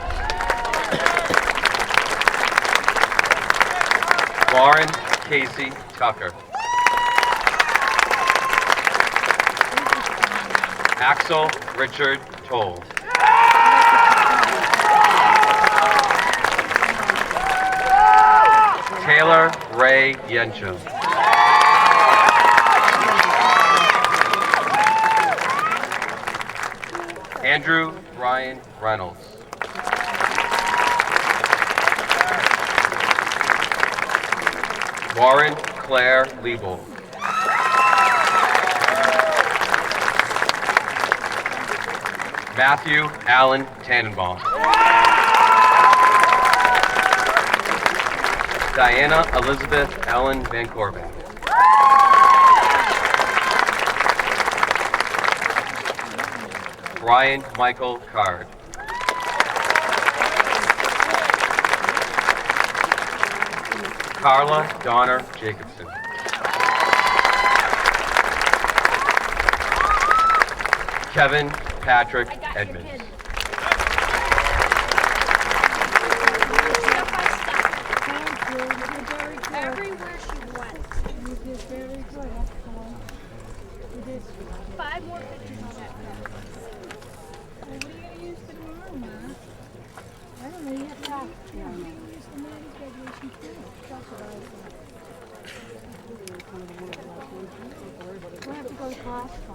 Lauren Casey Tucker. Axel Richard Toll. Taylor Ray Yencho. Andrew Ryan Reynolds. Lauren Claire Liebel. Matthew Allen Tannenbaum. Diana Elizabeth Ellen Van Corbeck. Brian Michael Card. Carla Donner Jacobson. Kevin Patrick Edmonds. Everywhere she went. You did very good. Excellent. You did 5 more pictures on that. Well, what are you going to use tomorrow, Ma? I don't know. You have to ask. Yeah, you're going to use the Maddie's graduation too. Talk about it. We'll have to go to Costco.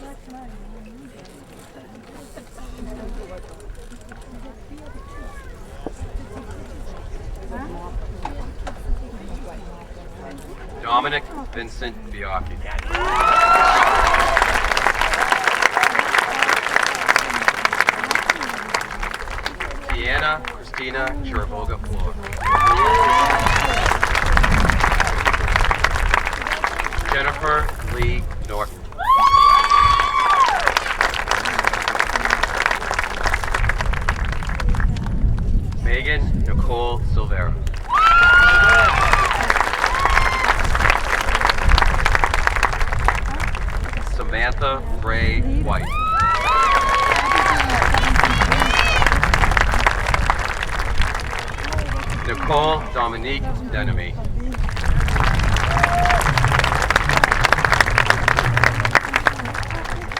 That's nice. Dominic Vincent Biocchi. Deanna Christina Chiriboga Floor. Jennifer Lee Norton. Megan Nicole Silvera. Samantha Ray White. Nicole Dominique Denemy.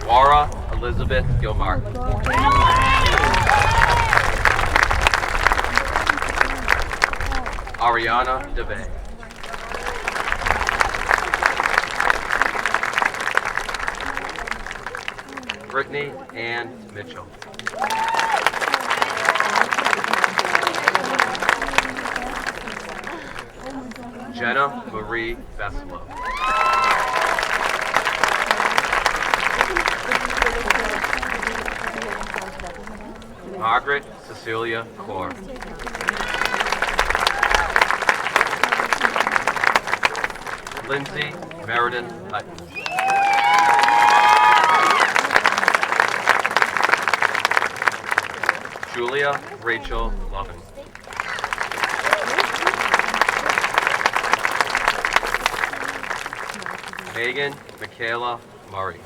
Laura Elizabeth Gilmartin. Ariana DeVay. Brittany Ann Mitchell. Jenna Marie Veslo. Margaret Cecilia Core. Lindsay Meredith Hutton. Julia Rachel Lovin. Megan Michaela Murray.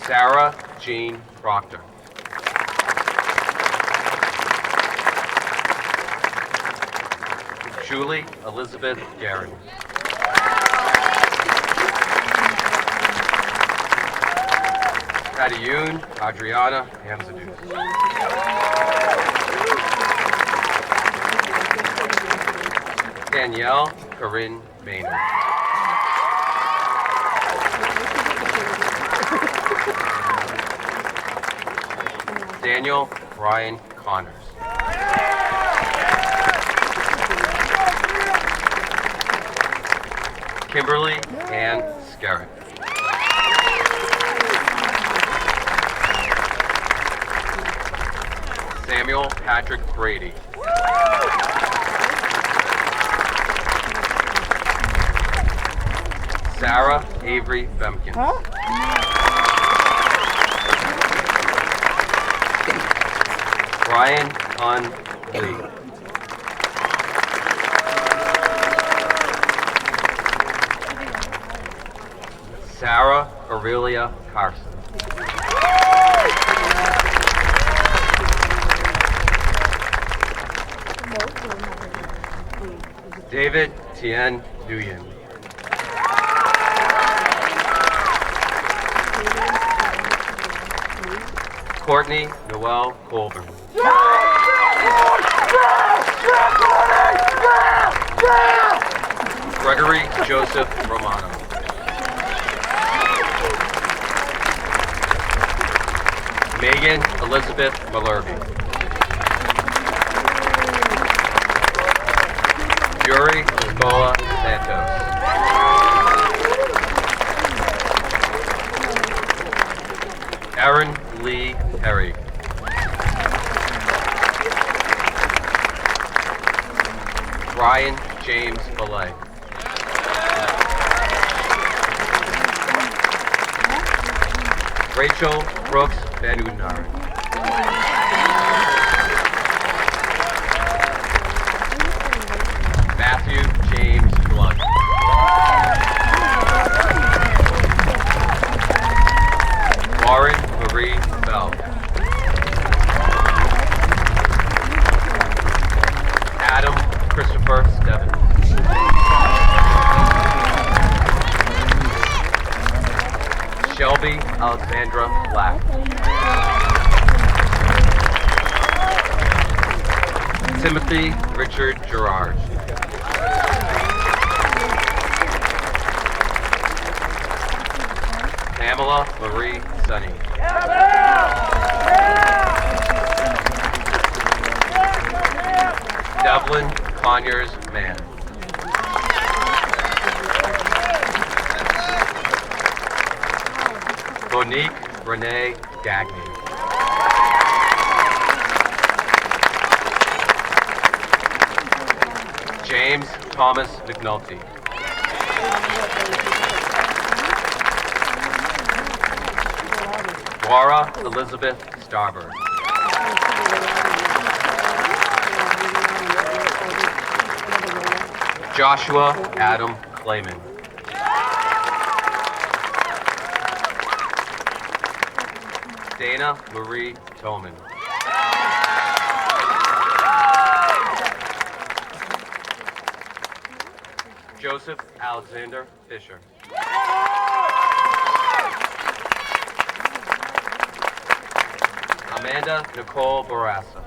Sarah Jean Proctor. Julie Elizabeth Guerin. Adiyun Adriana Hamzadou. Danielle Corinne Maynard. Daniel Brian Connors. Kimberly Ann Skerritt. Samuel Patrick Brady. Sarah Avery Bempkins. Brian Hun Lee. Sarah Aurelia Carson. David Tien Nguyen. Courtney Noel Colburn. Gregory Joseph Romano. Megan Elizabeth Malherbe. Yuri Lisboa Santos. Aaron Lee Perry. Brian James Belay. Rachel Brooks Benunar. Matthew James Blunt. Lauren Marie Bell. Adam Christopher Stebbins. Shelby Alexandra Black. Timothy Richard Gerard. Pamela Marie Sunny. Devlin Conyers Mann. Monique Renee Gagney. James Thomas McNulty. Laura Elizabeth Starber. Joshua Adam Clayman. Dana Marie Toman. Joseph Alexander Fisher. Amanda Nicole Barassa.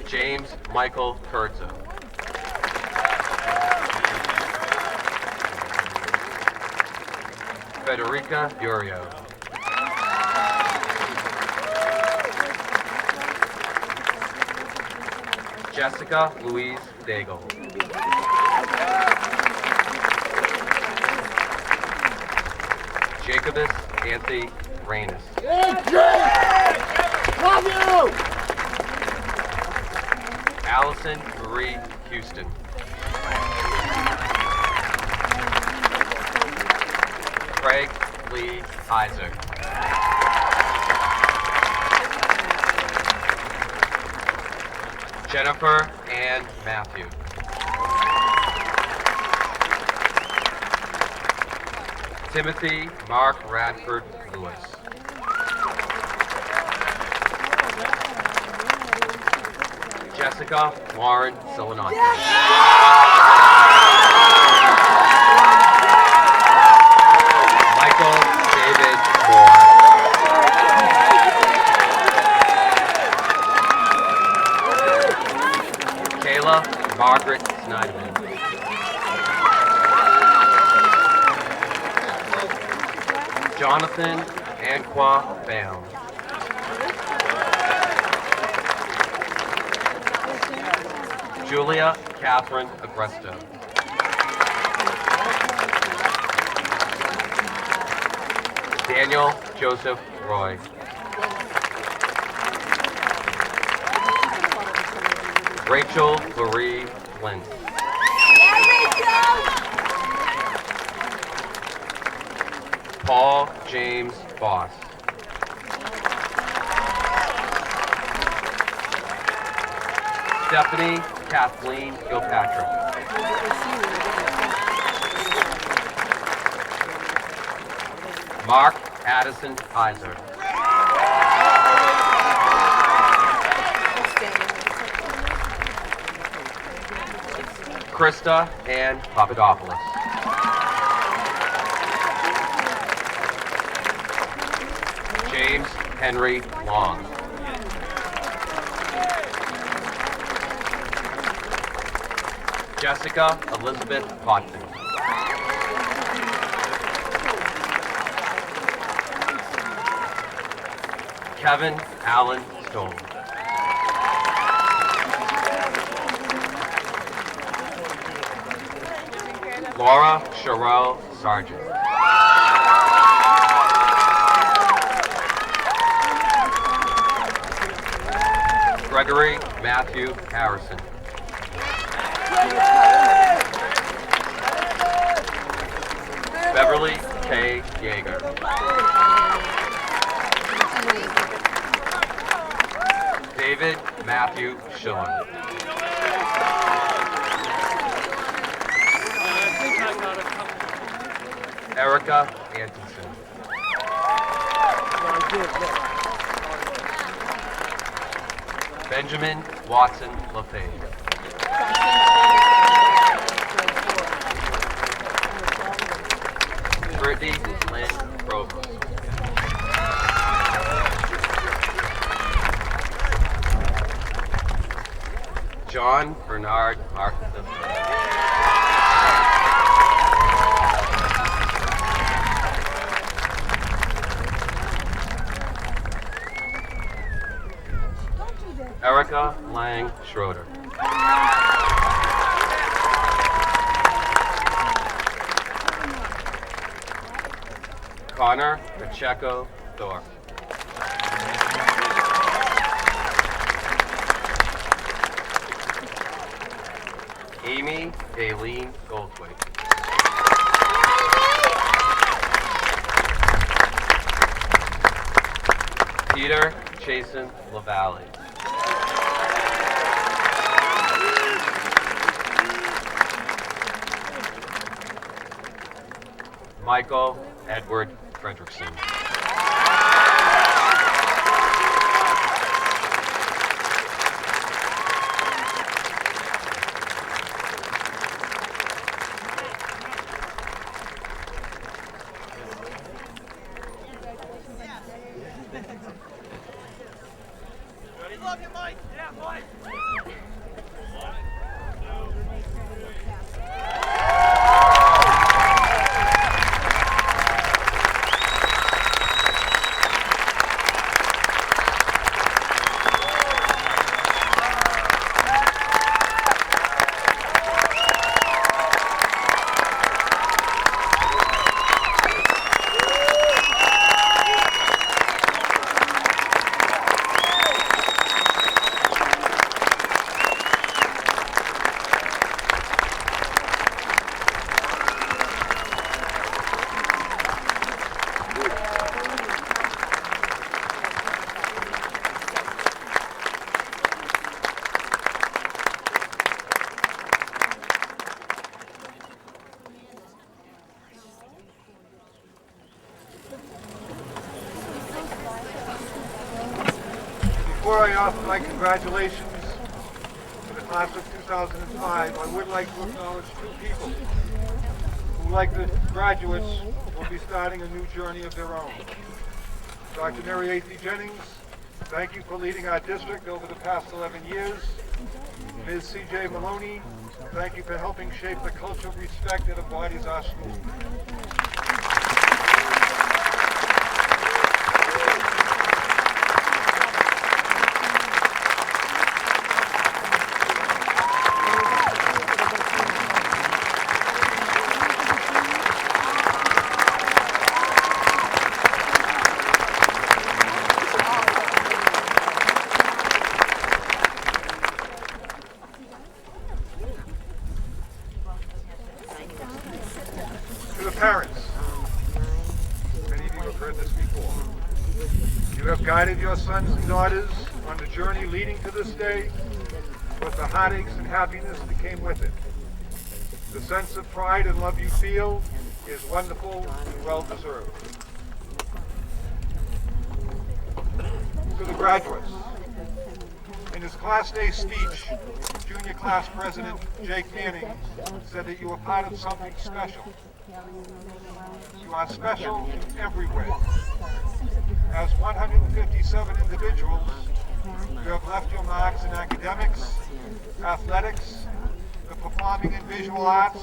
James Michael Kurtza. Federica Urio. Jessica Louise Daigle. Jacobus Anthony Reynes. Love you! Allison Marie Houston. Craig Lee Isaac. Jennifer Ann Matthew. Timothy Mark Radford Lewis. Jessica Lauren Silanante. Michael David Moore. Kayla Margaret Snyderman. Jonathan Anqua Bound. Julia Catherine Agresto. Daniel Joseph Roy. Rachel Marie Lynn. Paul James Boss. Stephanie Kathleen Gilpatrick. Mark Addison Heiser. Krista Ann Papadopoulos. James Henry Long. Jessica Elizabeth Potvin. Kevin Allen Stone. Laura Sherelle Sargent. Gregory Matthew Harrison. Beverly K. Yeager. David Matthew Schiller. Erica Antonson. Benjamin Watson LaFave. Brittany Lynn Provost. John Bernard Martin III. Erica Lang Schroeder. Connor Pacheco Thorpe. Amy Aileen Goldthwait. Peter Chasen LaValle. Michael Edward Fredrickson. Love you, Mike. Yeah, Mike. Before I offer my congratulations to the class of 2005, I would like to acknowledge two people who, like the graduates, will be starting a new journey of their own. Dr. Mary A.T. Jennings, thank you for leading our district over the past 11 years. Ms. C.J. Maloney, thank you for helping shape the culture of respect that embodies our school. heard this before. You have guided your sons and daughters on the journey leading to this day with the heartaches and happiness that came with it. The sense of pride and love you feel is wonderful and well-deserved. To the graduates, in his Class Day speech, Junior Class President Jake Manning said that you are part of something special. You are special in every way. As 157 individuals, you have left your marks in academics, athletics, the performing and visual arts,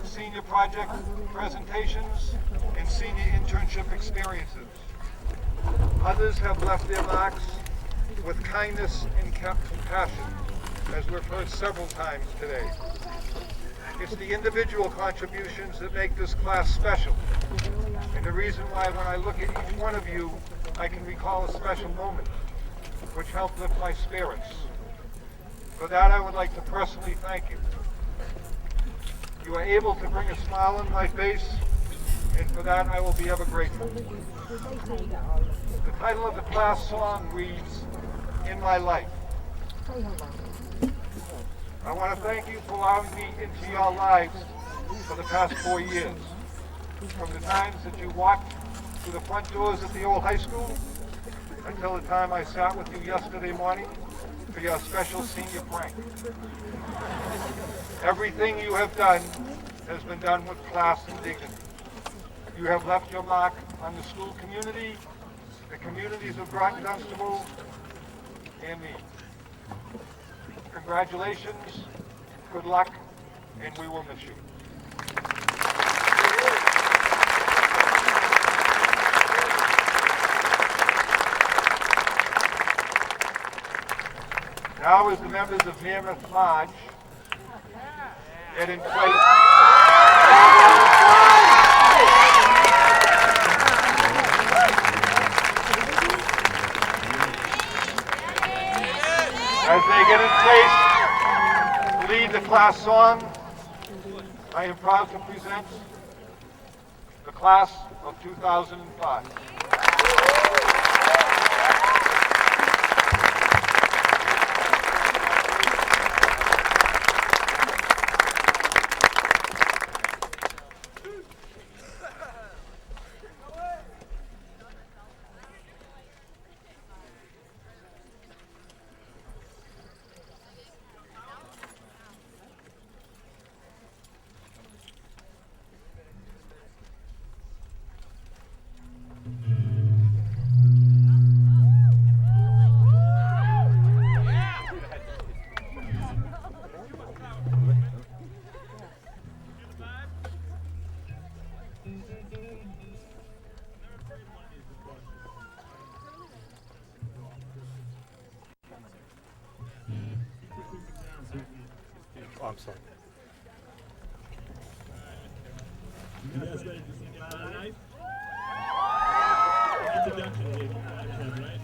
senior project presentations, and senior internship experiences. Others have left their marks with kindness and compassion, as we've heard several times today. It's the individual contributions that make this class special, and the reason why when I look at each one of you, I can recall a special moment, which helped lift my spirits. For that, I would like to personally thank you. You are able to bring a smile on my face, and for that, I will be ever grateful. The title of the class song reads, "In My Life." I want to thank you for allowing me into your lives for the past 4 years. From the times that you walked through the front doors at the old high school until the time I sat with you yesterday morning for your special senior prank. Everything you have done has been done with class and dignity. You have left your mark on the school community, the communities of Groton Dunstable, and me. Congratulations, good luck, and we will miss you. Now, as the members of Mammoth Lodge get in place. As they get in place to lead the class song, I am proud to present the class of 2005. Oh, I'm sorry. You guys ready to sing My Life? Introduction, Jake. Right?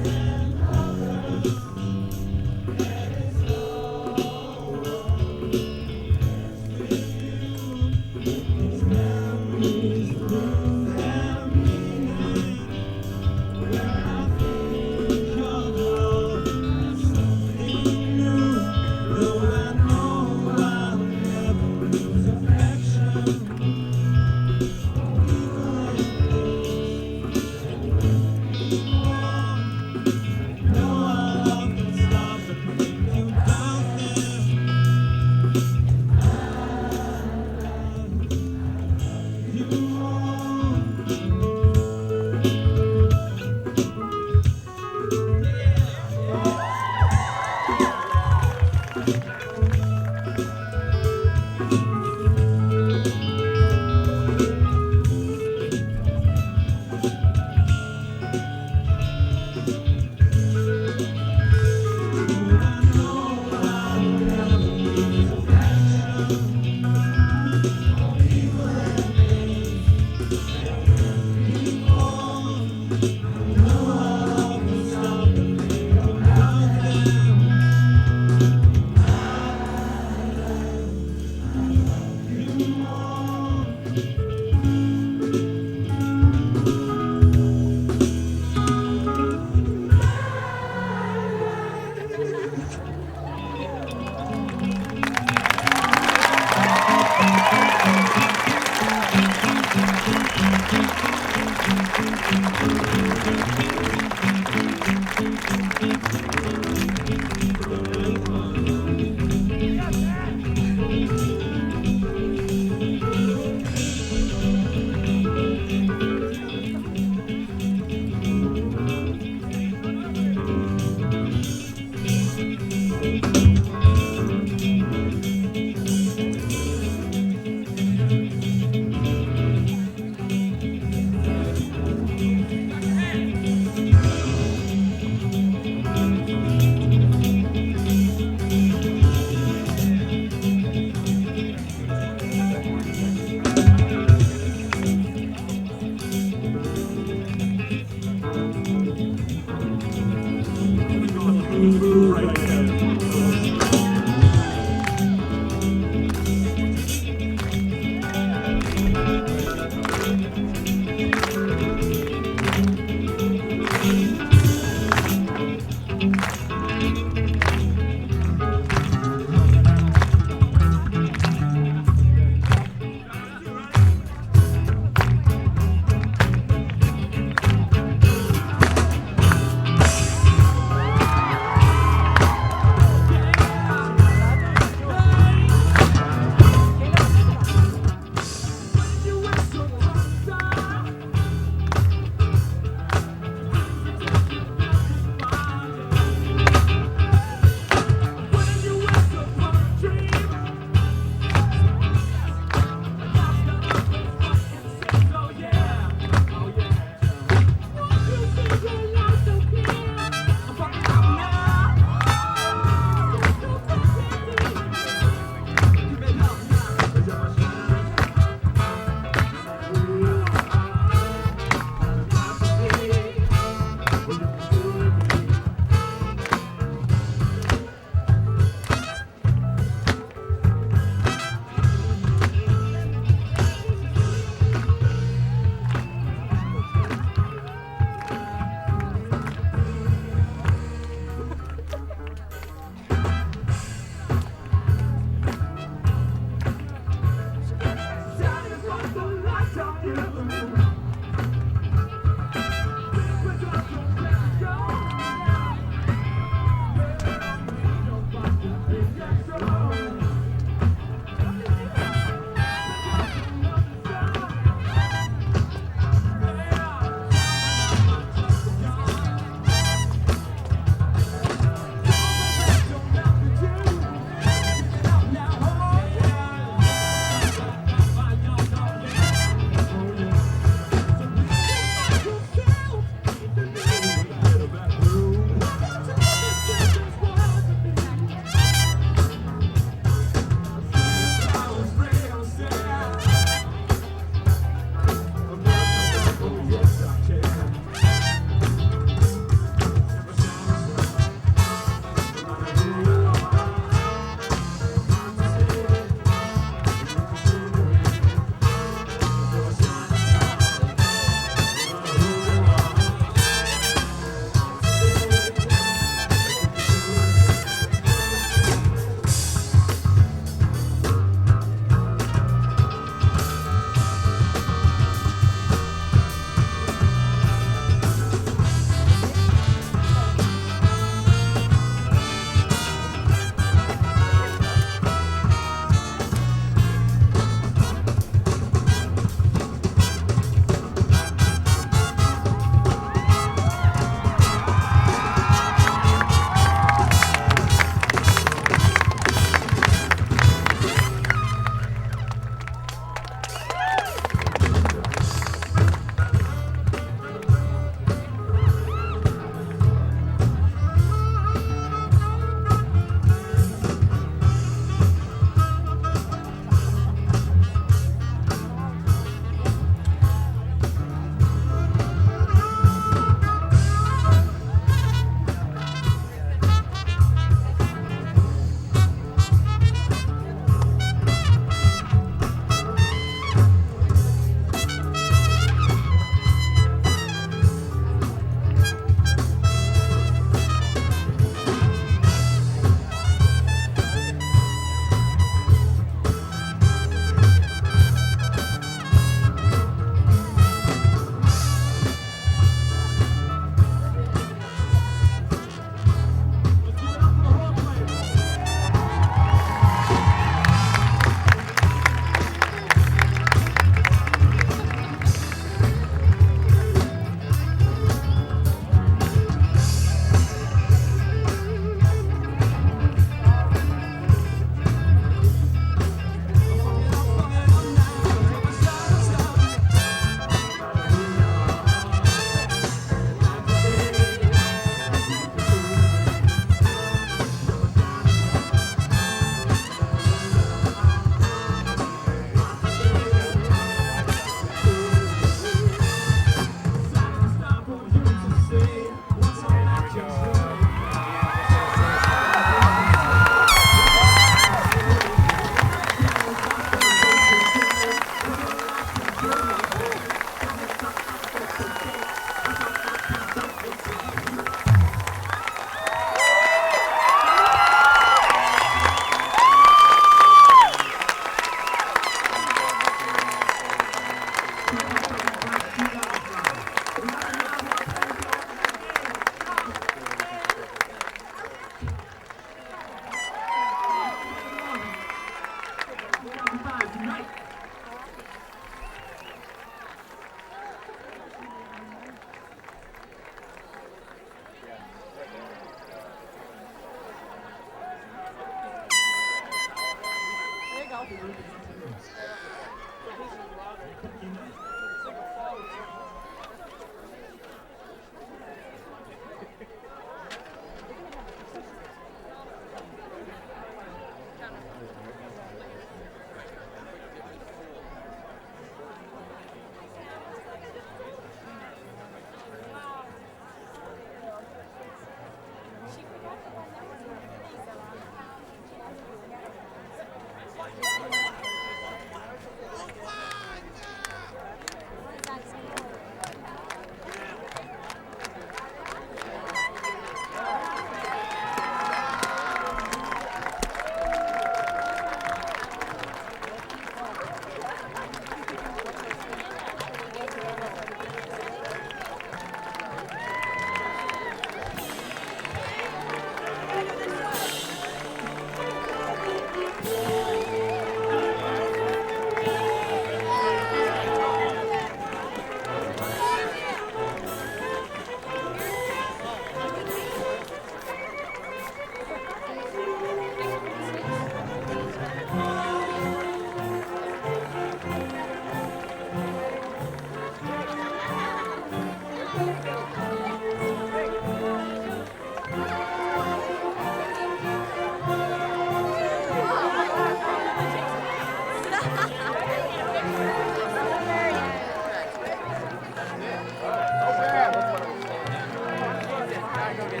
I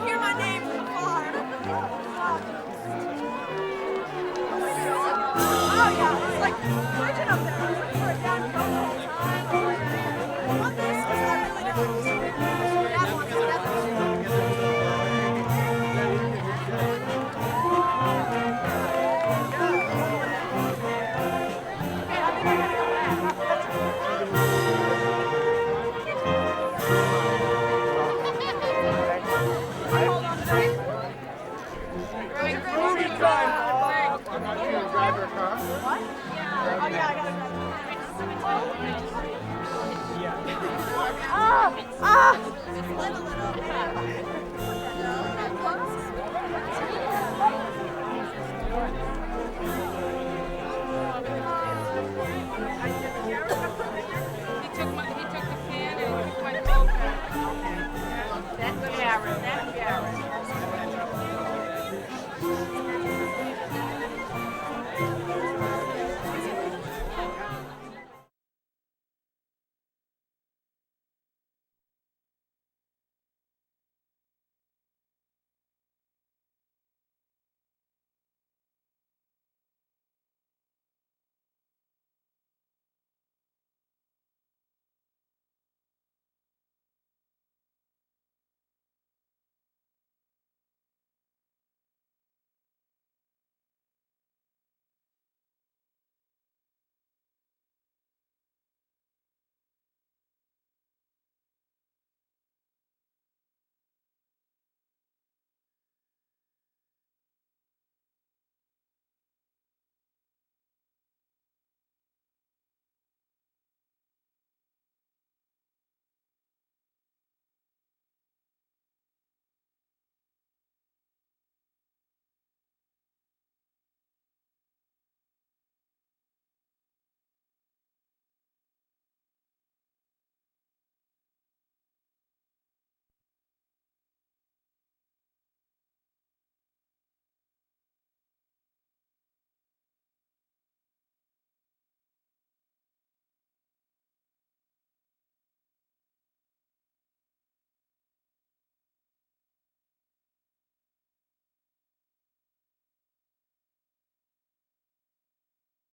hear my name from afar. Oh yeah, it's like searching up there. I was looking for a dad coat the whole time. I was like, I want this because I really don't. Dad wants it. Okay, I think I gotta go back. Hold on to that. Movie time! I'm not sure you drive your car. What? Yeah. Oh yeah, I gotta go. Ah! Ah!